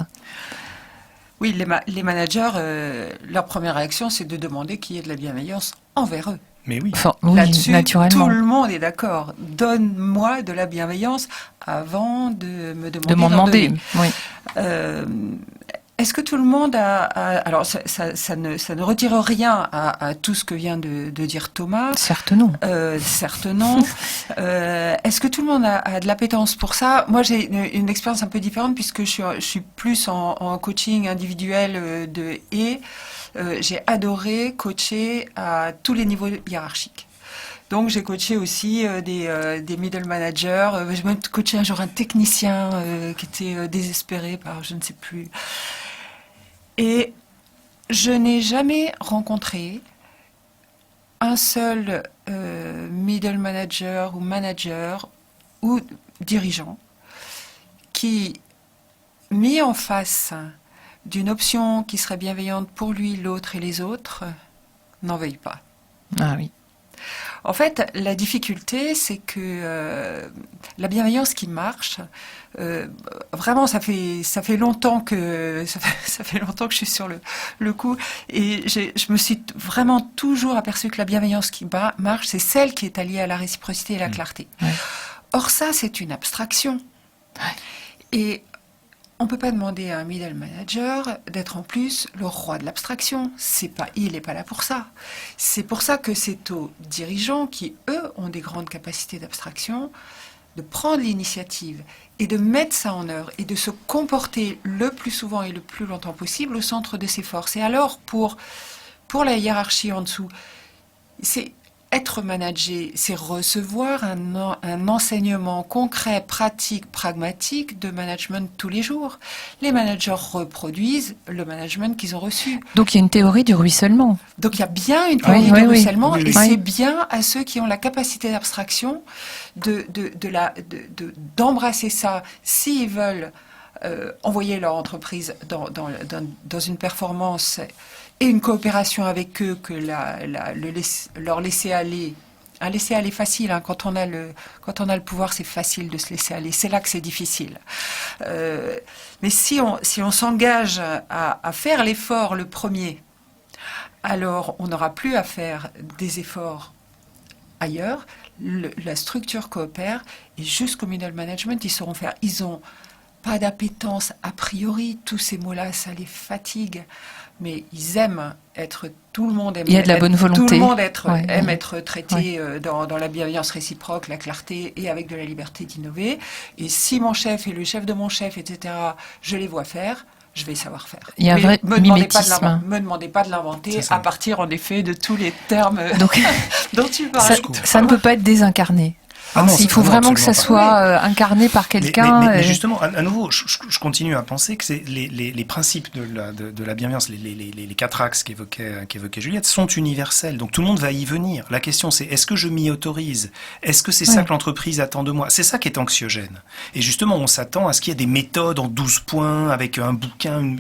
Oui, les managers, leur première réaction, c'est de demander qu'il y ait de la bienveillance envers eux. Mais oui. Enfin, oui, Là-dessus, naturellement. tout le monde est d'accord. Donne-moi de la bienveillance avant de me De demander m'en d'en demander. donner. Oui. Est-ce que tout le monde alors, ça ne retire rien à tout ce que vient de dire Thomas. Certes, non. Certes non. Est-ce que tout le monde a de l'appétence pour ça? Moi, j'ai une expérience un peu différente puisque je suis plus en coaching individuel j'ai adoré coacher à tous les niveaux hiérarchiques. Donc j'ai coaché aussi des middle managers. J'ai même coaché un jour un technicien qui était désespéré par je ne sais plus. Et je n'ai jamais rencontré un seul middle manager ou dirigeant qui, mis en face d'une option qui serait bienveillante pour lui, l'autre et les autres, n'en veuille pas. Ah oui. En fait, la difficulté, c'est que la bienveillance qui marche, vraiment, ça fait longtemps que ça fait longtemps que je suis sur le coup, et je me suis vraiment toujours aperçue que la bienveillance qui marche, c'est celle qui est alliée à la réciprocité et la clarté. Ouais. Or, ça, c'est une abstraction. Et on ne peut pas demander à un middle manager d'être en plus le roi de l'abstraction. Il n'est pas là pour ça. C'est pour ça que c'est aux dirigeants qui, eux, ont des grandes capacités d'abstraction, de prendre l'initiative et de mettre ça en œuvre et de se comporter le plus souvent et le plus longtemps possible au centre de ses forces. Et alors, pour la hiérarchie en dessous, c'est être managé, c'est recevoir un enseignement concret, pratique, pragmatique de management tous les jours. Les managers reproduisent le management qu'ils ont reçu. Donc il y a une théorie du ruissellement. Donc il y a bien une théorie Oui, du oui, ruissellement, oui. et Oui. c'est bien à ceux qui ont la capacité d'abstraction d'embrasser ça s'ils veulent envoyer leur entreprise dans une performance et une coopération avec eux, que leur laisser aller. Un laisser aller facile, hein. Quand on a le pouvoir, c'est facile de se laisser aller. C'est là que c'est difficile. Mais si on s'engage à faire l'effort le premier, alors on n'aura plus à faire des efforts ailleurs. La structure coopère, et jusqu'au middle management, ils sauront faire. Ils ont pas d'appétence a priori. Tous ces mots-là, ça les fatigue. Mais ils aiment être, tout le monde aime. Il y a de la bonne volonté. Tout le monde aime Ouais. être traité dans la bienveillance réciproque, la clarté et avec de la liberté d'innover. Et si mon chef et le chef de mon chef, etc., je les vois faire, je vais savoir faire. Il y a un Mais vrai me demandez pas de mimétisme. me demandez pas de l'inventer C'est ça. à partir, en effet, de tous les termes Donc dont tu ça, parles. ça ne peut pas être désincarné. Ah non, Il faut non, vraiment que ça absolument soit incarné par quelqu'un. Mais justement, à nouveau, je continue à penser que c'est les principes de la bienveillance, les quatre axes qu'évoquait Juliette, sont universels. Donc tout le monde va y venir. La question, c'est est-ce que je m'y autorise? Est-ce que c'est ça que l'entreprise attend de moi? C'est ça qui est anxiogène. Et justement, on s'attend à ce qu'il y ait des méthodes en 12 points, avec un bouquin,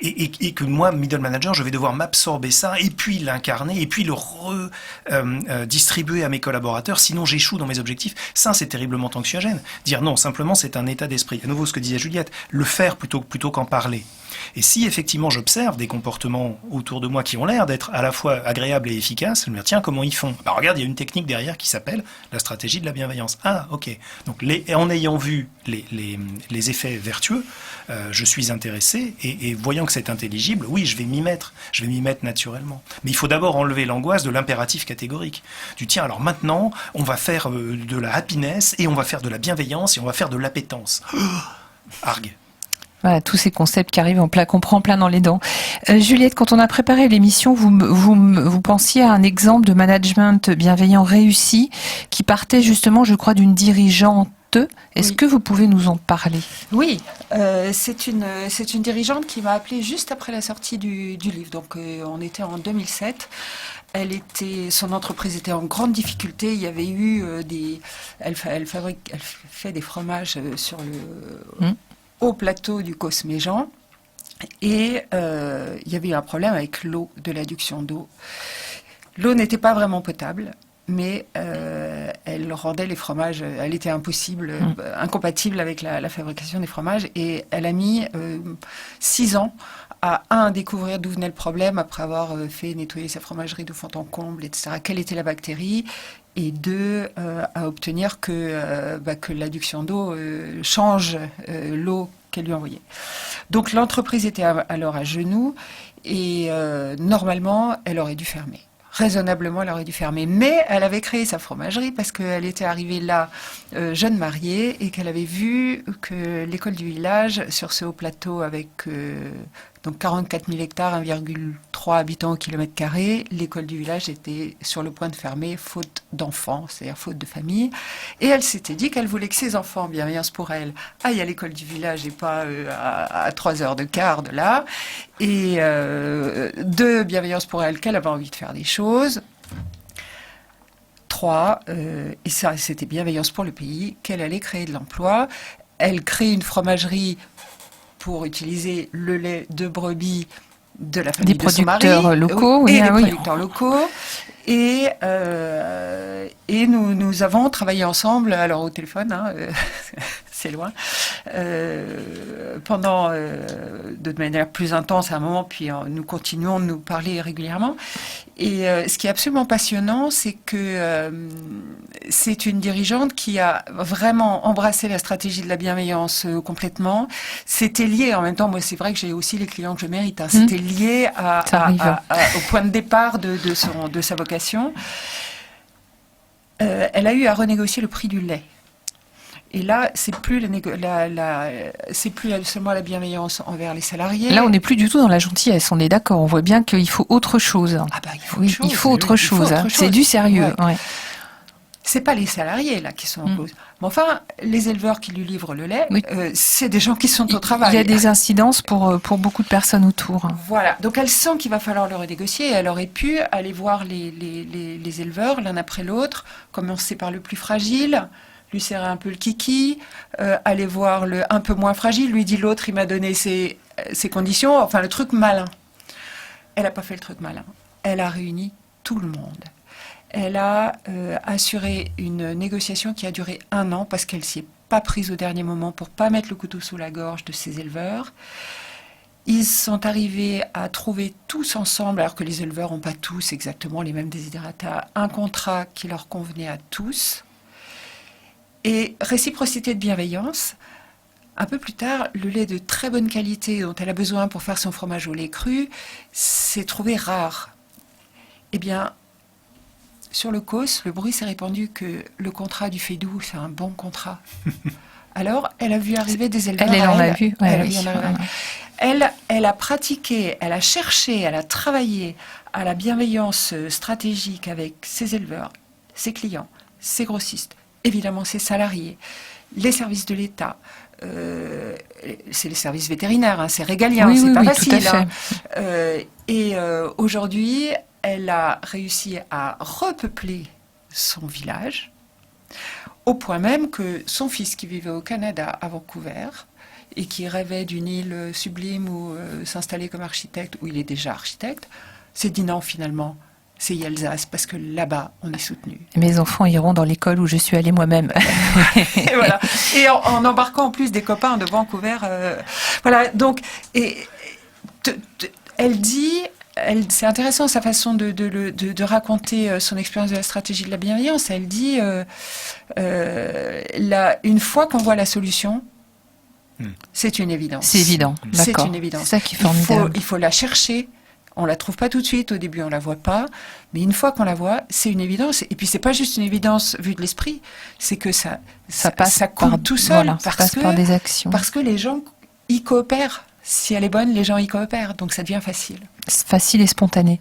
et que moi, middle manager, je vais devoir m'absorber ça, et puis l'incarner, et puis le redistribuer à mes collaborateurs, sinon j'échoue dans mes objectifs. Ça, c'est terriblement anxiogène. Dire non, simplement, c'est un état d'esprit. À nouveau, ce que disait Juliette, le faire plutôt qu'en parler. Et si effectivement j'observe des comportements autour de moi qui ont l'air d'être à la fois agréables et efficaces, je me dis tiens, comment ils font? Bah regarde, il y a une technique derrière qui s'appelle la stratégie de la bienveillance. Ah, ok. Donc en ayant vu les effets vertueux, je suis intéressé et voyant que c'est intelligible, oui, je vais m'y mettre naturellement. Mais il faut d'abord enlever l'angoisse de l'impératif catégorique. Du tiens, alors maintenant, on va faire de la happiness et on va faire de la bienveillance et on va faire de l'appétence. Argue. Voilà, tous ces concepts qui arrivent qu'on prend plein dans les dents. Juliette, quand on a préparé l'émission, vous pensiez à un exemple de management bienveillant réussi qui partait justement, je crois, d'une dirigeante. Est-ce que vous pouvez nous en parler? Oui, c'est une dirigeante qui m'a appelée juste après la sortie du livre. Donc on était en 2007. Son entreprise était en grande difficulté. Il y avait eu elle fait des fromages sur le haut plateau du Cosméjean. Et il y avait eu un problème avec l'eau, de l'adduction d'eau. L'eau n'était pas vraiment potable. Mais elle rendait les fromages, elle était incompatible avec la fabrication des fromages. Et elle a mis 6 ans à découvrir d'où venait le problème, après avoir fait nettoyer sa fromagerie de fond en comble, etc. Quelle était la bactérie? Et 2, à obtenir que l'adduction d'eau change l'eau qu'elle lui envoyait. Donc l'entreprise était alors à genoux et normalement, elle aurait dû fermer. Raisonnablement, elle aurait dû fermer. Mais elle avait créé sa fromagerie parce qu'elle était arrivée là, jeune mariée, et qu'elle avait vu que l'école du village, sur ce haut plateau avec donc 44 000 hectares, 1,3 habitants au kilomètre carré, l'école du village était sur le point de fermer, faute d'enfants, c'est-à-dire faute de famille. Et elle s'était dit qu'elle voulait que ses enfants, bienveillance pour elle, aillent à l'école du village et pas à 3 heures de quart de là. Et 2, bienveillance pour elle, qu'elle avait envie de faire des choses. 3, et ça c'était bienveillance pour le pays, qu'elle allait créer de l'emploi. Elle crée une fromagerie pour utiliser le lait de brebis de la famille de son mari. Des producteurs locaux. Et des producteurs locaux. Et nous avons travaillé ensemble, alors au téléphone, c'est loin, pendant de manière plus intense à un moment, puis nous continuons de nous parler régulièrement. Et ce qui est absolument passionnant, c'est que c'est une dirigeante qui a vraiment embrassé la stratégie de la bienveillance complètement. C'était lié, en même temps, moi c'est vrai que j'ai aussi les clients que je mérite, c'était lié au point de départ de sa vocation. Elle a eu à renégocier le prix du lait. Et là, c'est plus seulement la bienveillance envers les salariés. Là, on n'est plus du tout dans la gentillesse, on est d'accord. On voit bien qu'il faut autre chose. Ah bah, il faut autre chose. C'est du sérieux. Ouais. C'est pas les salariés là qui sont en cause. Mais enfin, les éleveurs qui lui livrent le lait, c'est des gens qui sont au travail. Il y a des incidences pour beaucoup de personnes autour. Voilà. Donc elle sent qu'il va falloir le renégocier. Elle aurait pu aller voir les éleveurs l'un après l'autre, commencer par le plus fragile, lui serrer un peu le kiki, aller voir le un peu moins fragile, lui dit l'autre, il m'a donné ses conditions, enfin le truc malin. Elle n'a pas fait le truc malin. Elle a réuni tout le monde. Elle a assuré une négociation qui a duré 1 an parce qu'elle s'y est pas prise au dernier moment pour pas mettre le couteau sous la gorge de ses éleveurs. Ils sont arrivés à trouver tous ensemble, alors que les éleveurs n'ont pas tous exactement les mêmes desiderata, un contrat qui leur convenait à tous. Et réciprocité de bienveillance. Un peu plus tard, le lait de très bonne qualité dont elle a besoin pour faire son fromage au lait cru s'est trouvé rare. Eh bien, sur le COS, le bruit s'est répandu que le contrat du Fédou, c'est un bon contrat. Alors, elle a vu arriver des éleveurs. Elle en a vu. Elle a pratiqué, elle a cherché, elle a travaillé à la bienveillance stratégique avec ses éleveurs, ses clients, ses grossistes, évidemment ses salariés, les services de l'État. C'est les services vétérinaires, c'est régalien, c'est pas facile. Tout à fait. Aujourd'hui, elle a réussi à repeupler son village, au point même que son fils qui vivait au Canada, à Vancouver, et qui rêvait d'une île sublime où s'installer comme architecte, où il est déjà architecte, s'est dit non finalement. C'est Yelzas, parce que là-bas, on est soutenu. Mes enfants iront dans l'école où je suis allée moi-même. Et voilà. Et en embarquant en plus des copains de Vancouver. Voilà. Donc, et Elle dit, c'est intéressant sa façon de raconter son expérience de la stratégie de la bienveillance. Elle dit, une fois qu'on voit la solution, c'est une évidence. C'est évident, d'accord. C'est une évidence. C'est ça qui est formidable. Il faut la chercher. On la trouve pas tout de suite. Au début, on la voit pas. Mais une fois qu'on la voit, c'est une évidence. Et puis, c'est pas juste une évidence vue de l'esprit. C'est que ça coule tout seul. Voilà, ça passe par des actions. Parce que les gens y coopèrent. Si elle est bonne, les gens y coopèrent. Donc, ça devient facile. Facile et spontané.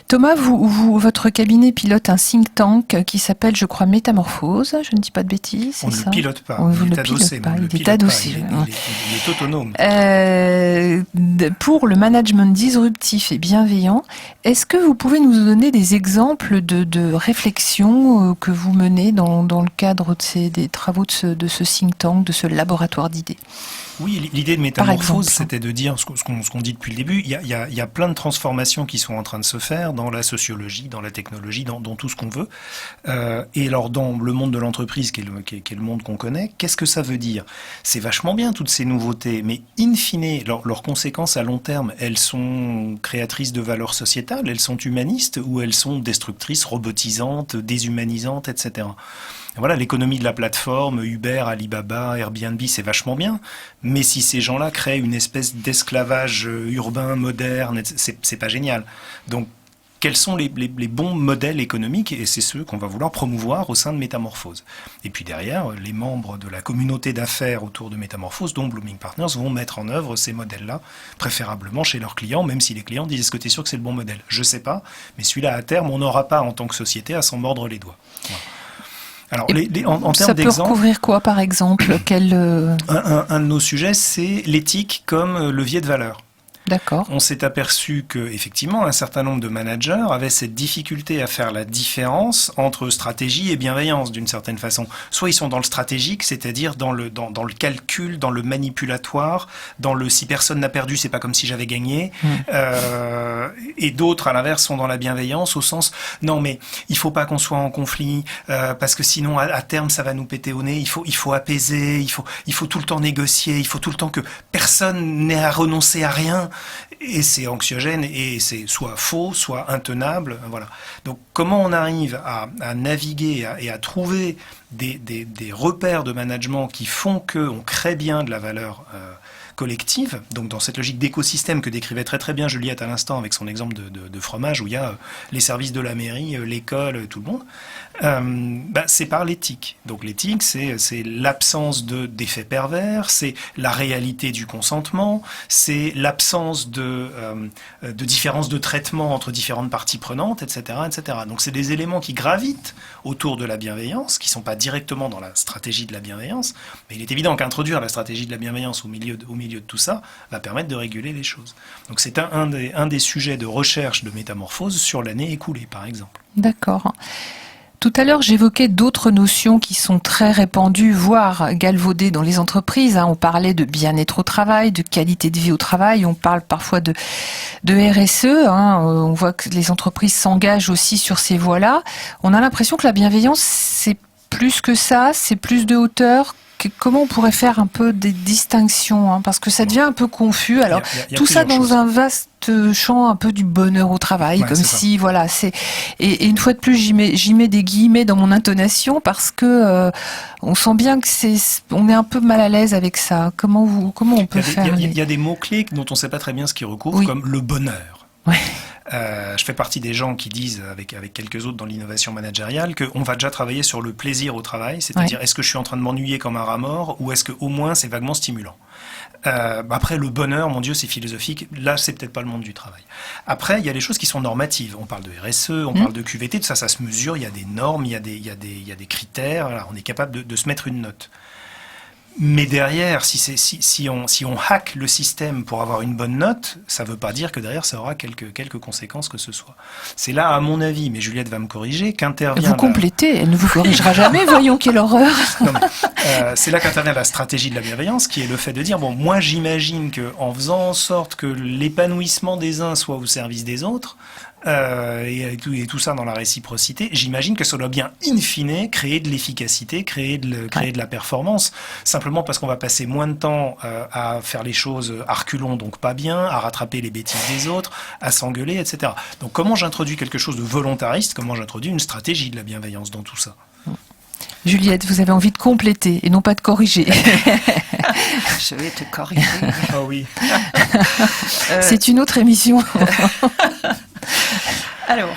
Thomas, votre cabinet pilote un think tank qui s'appelle, je crois, Métamorphose. Je ne dis pas de bêtises. On ne le pilote pas. On ne le pilote pas. Il est adossé. Il est autonome. Pour le management disruptif et bienveillant, est-ce que vous pouvez nous donner des exemples de réflexions que vous menez dans le cadre des travaux de ce think tank, de ce laboratoire d'idées? Oui, l'idée de métamorphose, c'était de dire ce qu'on dit depuis le début. Il y a plein de transformations qui sont en train de se faire dans la sociologie, dans la technologie, dans tout ce qu'on veut. Et alors, dans le monde de l'entreprise, qui est le monde qu'on connaît, qu'est-ce que ça veut dire? C'est vachement bien, toutes ces nouveautés, mais in fine, leurs conséquences à long terme, elles sont créatrices de valeurs sociétales, elles sont humanistes, ou elles sont destructrices, robotisantes, déshumanisantes, etc. Voilà, l'économie de la plateforme, Uber, Alibaba, Airbnb, c'est vachement bien. Mais si ces gens-là créent une espèce d'esclavage urbain, moderne, c'est pas génial. Donc, quels sont les bons modèles économiques? Et c'est ceux qu'on va vouloir promouvoir au sein de Métamorphose. Et puis derrière, les membres de la communauté d'affaires autour de Métamorphose, dont Blooming Partners, vont mettre en œuvre ces modèles-là, préférablement chez leurs clients, même si les clients disent: est-ce que tu es sûr que c'est le bon modèle? Je sais pas, mais celui-là, à terme, on n'aura pas, en tant que société, à s'en mordre les doigts. Voilà. Alors, en ça termes peut d'exemple, recouvrir quoi, par exemple? un de nos sujets, c'est l'éthique comme levier de valeur. D'accord. On s'est aperçu que, effectivement, un certain nombre de managers avaient cette difficulté à faire la différence entre stratégie et bienveillance, d'une certaine façon. Soit ils sont dans le stratégique, c'est-à-dire dans le calcul, dans le manipulatoire, dans le si personne n'a perdu, c'est pas comme si j'avais gagné. Et d'autres, à l'inverse, sont dans la bienveillance, au sens non, mais il faut pas qu'on soit en conflit, parce que sinon, à terme, ça va nous péter au nez. Il faut apaiser, il faut tout le temps négocier, il faut tout le temps que personne n'ait à renoncer à rien. Et c'est anxiogène et c'est soit faux, soit intenable. Voilà. Donc comment on arrive à naviguer et à trouver des repères de management qui font qu'on crée bien de la valeur collective, donc dans cette logique d'écosystème que décrivait très très bien Juliette à l'instant avec son exemple de fromage où il y a les services de la mairie, l'école, tout le monde, c'est par l'éthique. Donc l'éthique, c'est l'absence d'effets pervers, c'est la réalité du consentement, c'est l'absence de différence de traitement entre différentes parties prenantes, etc., etc. Donc c'est des éléments qui gravitent autour de la bienveillance, qui ne sont pas directement dans la stratégie de la bienveillance, mais il est évident qu'introduire la stratégie de la bienveillance au milieu de tout ça va permettre de réguler les choses. Donc c'est un des sujets de recherche de Métamorphose sur l'année écoulée, par exemple. D'accord. Tout à l'heure, j'évoquais d'autres notions qui sont très répandues, voire galvaudées dans les entreprises. On parlait de bien-être au travail, de qualité de vie au travail. On parle parfois de RSE. On voit que les entreprises s'engagent aussi sur ces voies-là. On a l'impression que la bienveillance, c'est plus que ça, c'est plus de hauteur. Comment on pourrait faire un peu des distinctions, parce que ça devient un peu confus. Alors, il y a tout ça dans choses. Un vaste champ un peu du bonheur au travail, comme si, voilà, c'est. Et une fois de plus, j'y mets des guillemets dans mon intonation parce que on sent bien que on est un peu mal à l'aise avec ça. Comment on peut faire? Il y a des mots clés dont on ne sait pas très bien ce qu'ils recouvrent, comme le bonheur. Ouais. Je fais partie des gens qui disent, avec quelques autres dans l'innovation managériale, qu'on va déjà travailler sur le plaisir au travail, c'est-à-dire est-ce que je suis en train de m'ennuyer comme un rat mort ou est-ce qu'au moins c'est vaguement stimulant. Après, le bonheur, mon Dieu, c'est philosophique. Là, c'est peut-être pas le monde du travail. Après, il y a des choses qui sont normatives. On parle de RSE, on parle de QVT, tout ça, ça se mesure. Il y a des normes, il y a des critères. Voilà, on est capable de se mettre une note. Mais derrière, si on hack le système pour avoir une bonne note, ça ne veut pas dire que derrière ça aura quelques conséquences que ce soit. C'est là, à mon avis, mais Juliette va me corriger, qu'intervient... Vous complétez, elle ne vous corrigera jamais, voyons quelle horreur. C'est là qu'intervient la stratégie de la bienveillance, qui est le fait de dire, bon, moi j'imagine qu'en faisant en sorte que l'épanouissement des uns soit au service des autres, et tout ça dans la réciprocité, j'imagine que ça doit bien, in fine, créer de l'efficacité, créer de la performance, simplement parce qu'on va passer moins de temps à faire les choses à reculons, donc pas bien, à rattraper les bêtises des autres, à s'engueuler, etc. Donc comment j'introduis quelque chose de volontariste, comment j'introduis une stratégie de la bienveillance dans tout ça? Juliette, vous avez envie de compléter et non pas de corriger. Je vais te corriger. Ah oui. C'est une autre émission. Alors,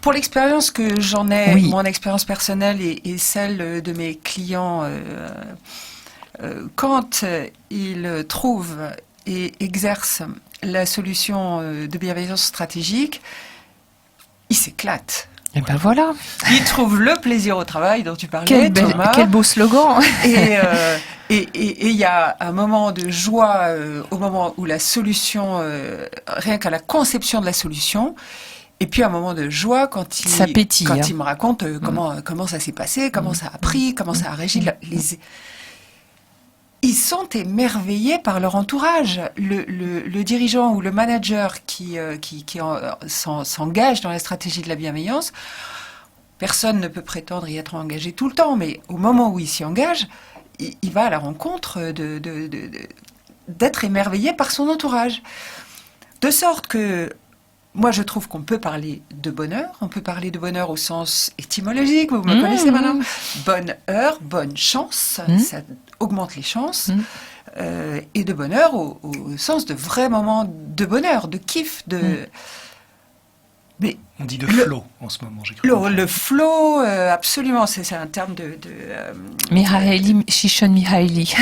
pour l'expérience que j'en ai, Oui. mon expérience personnelle et celle de mes clients, quand ils trouvent et exercent la solution de bienveillance stratégique, ils s'éclatent. Et ben voilà. Ils trouvent le plaisir au travail dont tu parlais, Thomas. Quel beau slogan. Et il y a un moment de joie au moment où la solution, rien qu'à la conception de la solution, et puis un moment de joie quand Ça pétille, hein. il me raconte comment ça s'est passé, comment ça a pris, comment ça a régi. Ils sont émerveillés par leur entourage. Le dirigeant ou le manager qui s'engage dans la stratégie de la bienveillance, personne ne peut prétendre y être engagé tout le temps, mais au moment où il s'y engage, il va à la rencontre d'être émerveillé par son entourage. De sorte que, moi je trouve qu'on peut parler de bonheur, on peut parler de bonheur au sens étymologique, vous me connaissez maintenant. Bonne heure, bonne chance, ça augmente les chances, et de bonheur au sens de vrai moment de bonheur, de kiff, Mais On dit de flow en ce moment, j'ai cru. le flow, absolument, c'est un terme de Mihaly, Csikszentmihalyi.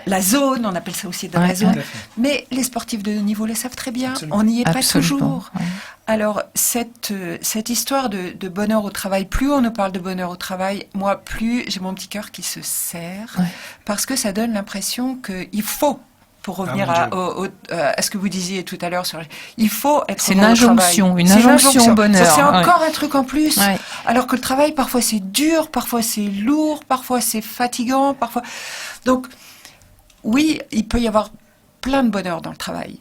la zone, on appelle ça aussi dans la zone. Mais les sportifs de haut niveau le savent très bien. Absolument. On n'y est pas Absolument. toujours. Ouais. Alors, cette histoire de bonheur au travail, plus on nous parle de bonheur au travail, moi, plus j'ai mon petit cœur qui se serre, parce que ça donne l'impression qu'il faut, pour revenir à ce que vous disiez tout à l'heure, il faut être C'est heureux une au travail. injonction, une C'est injonction au bonheur. Ça, c'est Ouais. encore un truc en plus. Ouais. Alors que le travail, parfois c'est dur, parfois c'est lourd, parfois c'est fatigant, parfois... Donc, oui, il peut y avoir plein de bonheur dans le travail.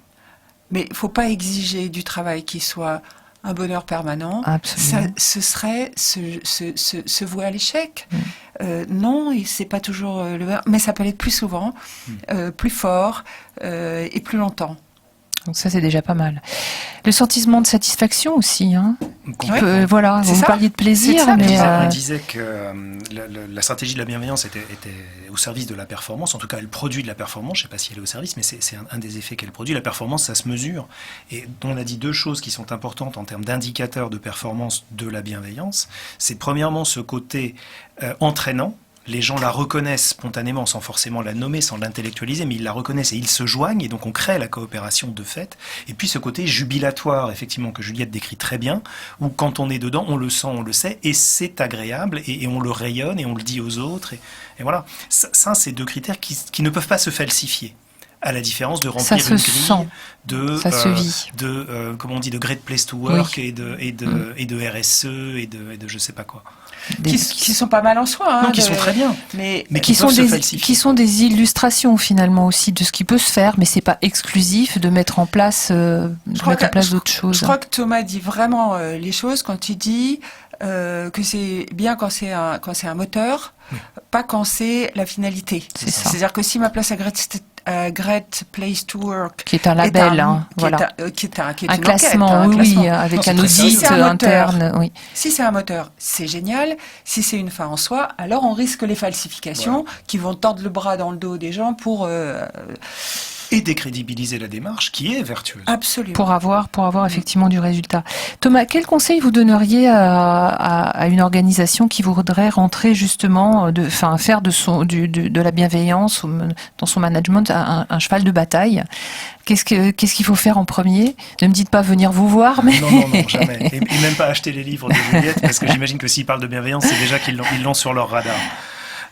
Mais il ne faut pas exiger du travail qu'il soit un bonheur permanent. Absolument. Ce serait se vouer à l'échec. Non, c'est pas toujours le bonheur, mais ça peut l'être plus souvent, plus fort et plus longtemps. Donc ça, c'est déjà pas mal. Le sentiment de satisfaction aussi, hein. Ouais. Vous parliez de plaisir, C'est ça, mais On disait que la stratégie de la bienveillance était au service de la performance. En tout cas, elle produit de la performance. Je ne sais pas si elle est au service, mais c'est un des effets qu'elle produit. La performance, ça se mesure. Et on a dit deux choses qui sont importantes en termes d'indicateurs de performance de la bienveillance. C'est premièrement ce côté entraînant. Les gens la reconnaissent spontanément sans forcément la nommer, sans l'intellectualiser, mais ils la reconnaissent et ils se joignent et donc on crée la coopération de fait. Et puis ce côté jubilatoire, effectivement, que Juliette décrit très bien, où quand on est dedans, on le sent, on le sait et c'est agréable et on le rayonne et on le dit aux autres. Et voilà, ça c'est deux critères qui ne peuvent pas se falsifier. À la différence de remplir une grille de comment on dit, de Great Place to Work et de RSE et de je sais pas quoi. Qui sont pas mal en soi. Hein, qui sont très bien. Mais qui sont des illustrations finalement aussi de ce qui peut se faire, mais c'est pas exclusif de mettre en place, d'autres choses. Je crois que Thomas dit vraiment les choses quand il dit que c'est bien quand c'est un moteur, pas quand c'est la finalité. C'est-à-dire que si ma place à Great Place to Work, qui est un label, qui est un une classement, enquête, oui, avec un audit interne. Oui. Si c'est un moteur, c'est génial. Si c'est une fin en soi, alors on risque les falsifications qui vont tordre le bras dans le dos des gens pour et décrédibiliser la démarche qui est vertueuse. Absolument. Pour avoir effectivement du résultat. Thomas, quel conseil vous donneriez à une organisation qui voudrait rentrer justement, faire de la bienveillance dans son management un cheval de bataille? Qu'est-ce qu'il faut faire en premier? Ne me dites pas venir vous voir, mais... Non, jamais. Et même pas acheter les livres de Juliette, parce que j'imagine que s'ils parlent de bienveillance, c'est déjà qu'ils l'ont sur leur radar.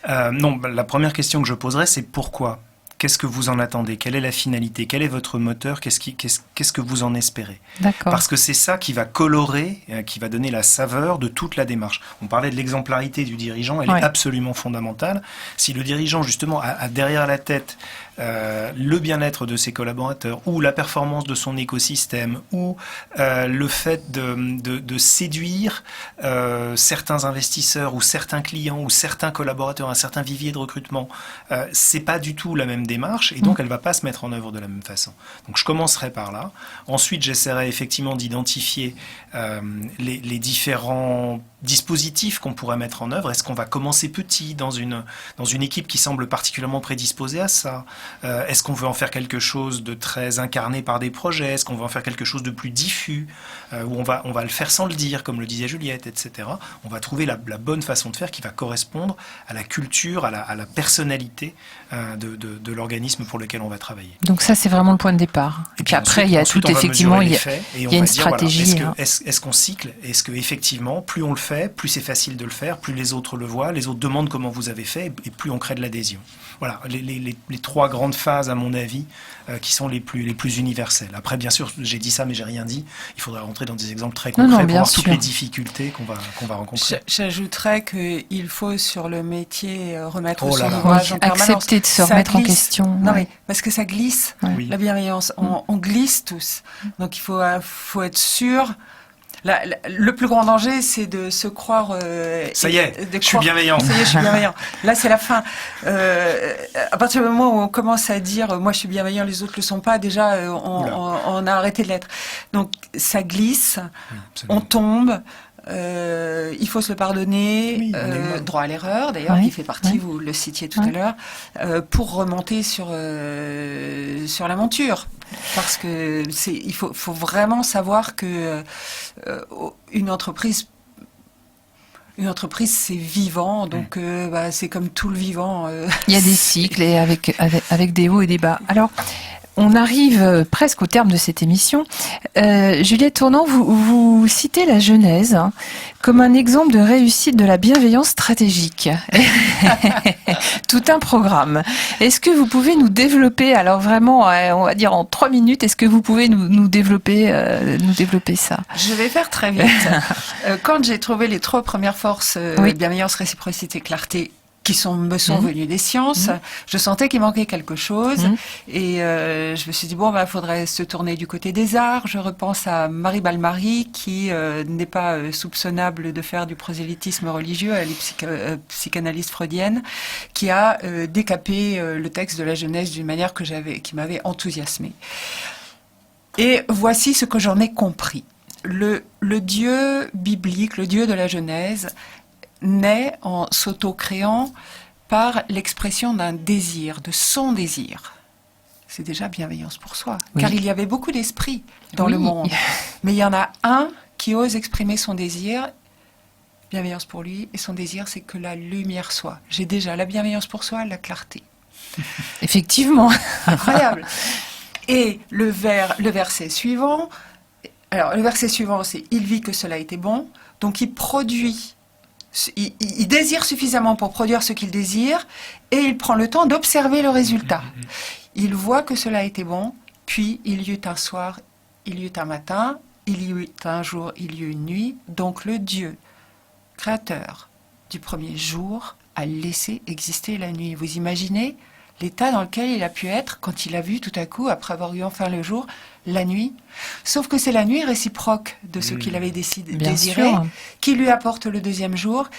La première question que je poserais, c'est pourquoi? Qu'est-ce que vous en attendez? Quelle est la finalité? Quel est votre moteur? Qu'est-ce que vous en espérez? D'accord. Parce que c'est ça qui va colorer, qui va donner la saveur de toute la démarche. On parlait de l'exemplarité du dirigeant, elle est absolument fondamentale. Si le dirigeant, justement, a derrière la tête le bien-être de ses collaborateurs, ou la performance de son écosystème, ou le fait de séduire certains investisseurs ou certains clients ou certains collaborateurs, un certain vivier de recrutement, c'est pas du tout la même démarche, et donc elle va pas se mettre en œuvre de la même façon. Donc je commencerai par là. Ensuite, j'essaierai effectivement d'identifier les différents dispositifs qu'on pourrait mettre en œuvre. Est-ce qu'on va commencer petit dans une équipe qui semble particulièrement prédisposée à ça? Est-ce qu'on veut en faire quelque chose de très incarné par des projets? Est-ce qu'on veut en faire quelque chose de plus diffus, où on va le faire sans le dire, comme le disait Juliette, etc. On va trouver la bonne façon de faire qui va correspondre à la culture, à la personnalité de l'organisme pour lequel on va travailler. Donc ça, c'est vraiment le point de départ. Et puis après, il y a tout, effectivement, il y a une stratégie. Voilà, est-ce qu'on cycle? Est-ce que effectivement, plus on le fait, plus c'est facile de le faire, plus les autres le voient, les autres demandent comment vous avez fait, et plus on crée de l'adhésion. Voilà, les trois grandes phases, à mon avis, qui sont les plus universelles. Après, bien sûr, j'ai dit ça, mais j'ai rien dit. Il faudrait rentrer dans des exemples très concrets pour voir toutes les difficultés qu'on va rencontrer. J'ajouterais qu'il faut, sur le métier, remettre son ouvrage en permanence. Accepter de se remettre en question. Non, mais parce que ça glisse, Oui. la bienveillance. On glisse tous. Donc, il faut être sûr. Le plus grand danger, c'est de se croire. Ça y est, je suis bienveillant. Ça y est, je suis bienveillant. Là, c'est la fin. À partir du moment où on commence à dire, moi, je suis bienveillant, les autres le sont pas, déjà, on a arrêté de l'être. Donc, ça glisse, on tombe. Il faut se le pardonner, droit à l'erreur d'ailleurs, qui fait partie, vous le citiez tout à l'heure, pour remonter sur l'aventure. Parce que il faut vraiment savoir que une entreprise, c'est vivant, donc c'est comme tout le vivant. Il y a des cycles et avec des hauts et des bas. Alors, on arrive presque au terme de cette émission. Juliette Tournant, vous citez la Genèse comme un exemple de réussite de la bienveillance stratégique. Tout un programme. Est-ce que vous pouvez nous développer, alors vraiment, on va dire en 3 minutes, est-ce que vous pouvez nous développer ça? Je vais faire très vite. Quand j'ai trouvé les 3 premières forces, bienveillance, réciprocité, clarté, qui me sont venus des sciences, je sentais qu'il manquait quelque chose, et je me suis dit, faudrait se tourner du côté des arts. Je repense à Marie Balmary, qui n'est pas soupçonnable de faire du prosélytisme religieux, elle est psychanalyste freudienne, qui a décapé le texte de la Genèse d'une manière qui m'avait enthousiasmée. Et voici ce que j'en ai compris. Le Dieu biblique, le Dieu de la Genèse, naît en s'auto-créant par l'expression d'un désir, de son désir. C'est déjà bienveillance pour soi, car il y avait beaucoup d'esprits dans le monde. Mais il y en a un qui ose exprimer son désir, bienveillance pour lui, et son désir, c'est que la lumière soit. J'ai déjà la bienveillance pour soi, la clarté. Effectivement. Incroyable. Et le verset suivant, alors le verset suivant, c'est « Il vit que cela était bon », donc il produit. Il désire suffisamment pour produire ce qu'il désire, et il prend le temps d'observer le résultat. Il voit que cela était bon, puis il y eut un soir, il y eut un matin, il y eut un jour, il y eut une nuit. Donc le Dieu, créateur du premier jour, a laissé exister la nuit. Vous imaginez l'état dans lequel il a pu être quand il a vu tout à coup, après avoir eu enfin le jour, la nuit. Sauf que c'est la nuit réciproque de ce qu'il avait désiré, qui lui apporte le deuxième jour.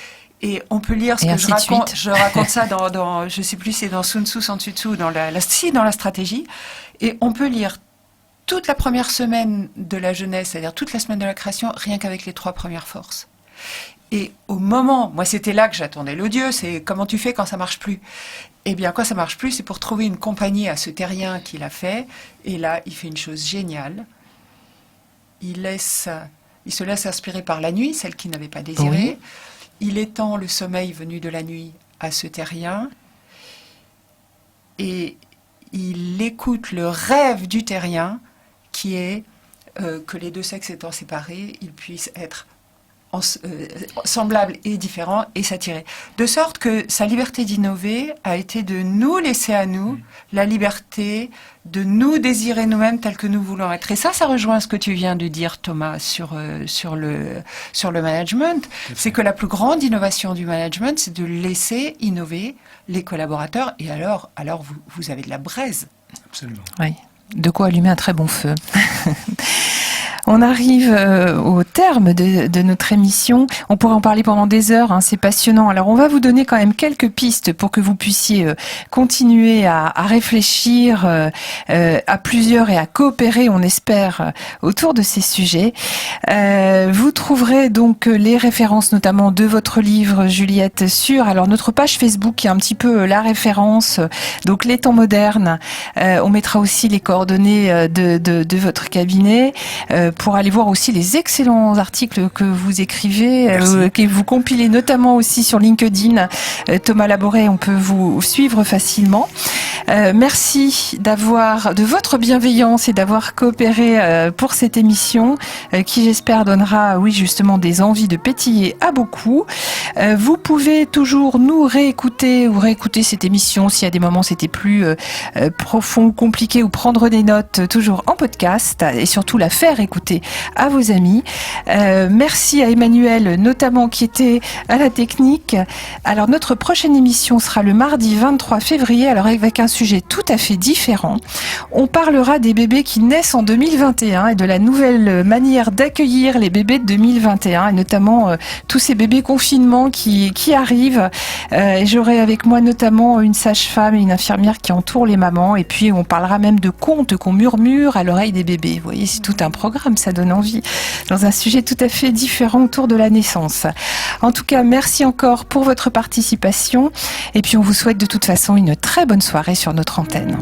Et on peut lire ce que je raconte. Je raconte ça dans je sais plus, c'est dans Sun Tzu, San Tzu, dans la stratégie. Et on peut lire toute la première semaine de la Genèse, c'est-à-dire toute la semaine de la création, rien qu'avec les 3 premières forces. Et au moment, moi c'était là que j'attendais le Dieu, c'est comment tu fais quand ça marche plus? Eh bien, quand ça marche plus, c'est pour trouver une compagnie à ce terrien qu'il a fait. Et là, il fait une chose géniale. Il se laisse inspirer par la nuit, celle qu'il n'avait pas désirée. Il étend le sommeil venu de la nuit à ce terrien. Et il écoute le rêve du terrien, qui est que les deux sexes étant séparés, ils puissent être semblables et différents et s'attirer. De sorte que sa liberté d'innover a été de nous laisser à nous la liberté de nous désirer nous-mêmes tels que nous voulons être. Et ça rejoint ce que tu viens de dire, Thomas, sur le management. C'est que la plus grande innovation du management, c'est de laisser innover les collaborateurs. Et alors vous avez de la braise. Absolument. Oui, de quoi allumer un très bon feu. On arrive au terme de notre émission. On pourrait en parler pendant des heures, hein, c'est passionnant. Alors on va vous donner quand même quelques pistes pour que vous puissiez continuer à réfléchir à plusieurs et à coopérer, on espère, autour de ces sujets. Vous trouverez donc les références notamment de votre livre, Juliette, sur notre page Facebook qui est un petit peu la référence, donc les temps modernes. On mettra aussi les coordonnées de votre cabinet pour aller voir aussi les excellents articles que vous écrivez, que vous compilez notamment aussi sur LinkedIn. Thomas Laboré, on peut vous suivre facilement. Merci de votre bienveillance et d'avoir coopéré pour cette émission qui, j'espère, donnera, justement, des envies de pétiller à beaucoup. Vous pouvez toujours nous réécouter cette émission s'il y a des moments c'était plus profond, compliqué, ou prendre des notes, toujours en podcast, et surtout la faire écouter à vos amis. Merci à Emmanuel, notamment, qui était à la technique. Alors, notre prochaine émission sera le mardi 23 février, avec un sujet tout à fait différent. On parlera des bébés qui naissent en 2021 et de la nouvelle manière d'accueillir les bébés de 2021, et notamment tous ces bébés confinement qui arrivent. Et j'aurai avec moi notamment une sage-femme et une infirmière qui entourent les mamans, et puis on parlera même de contes qu'on murmure à l'oreille des bébés. Vous voyez, c'est tout un programme, ça donne envie, dans un sujet tout à fait différent autour de la naissance. En tout cas, merci encore pour votre participation, et puis on vous souhaite de toute façon une très bonne soirée sur notre antenne.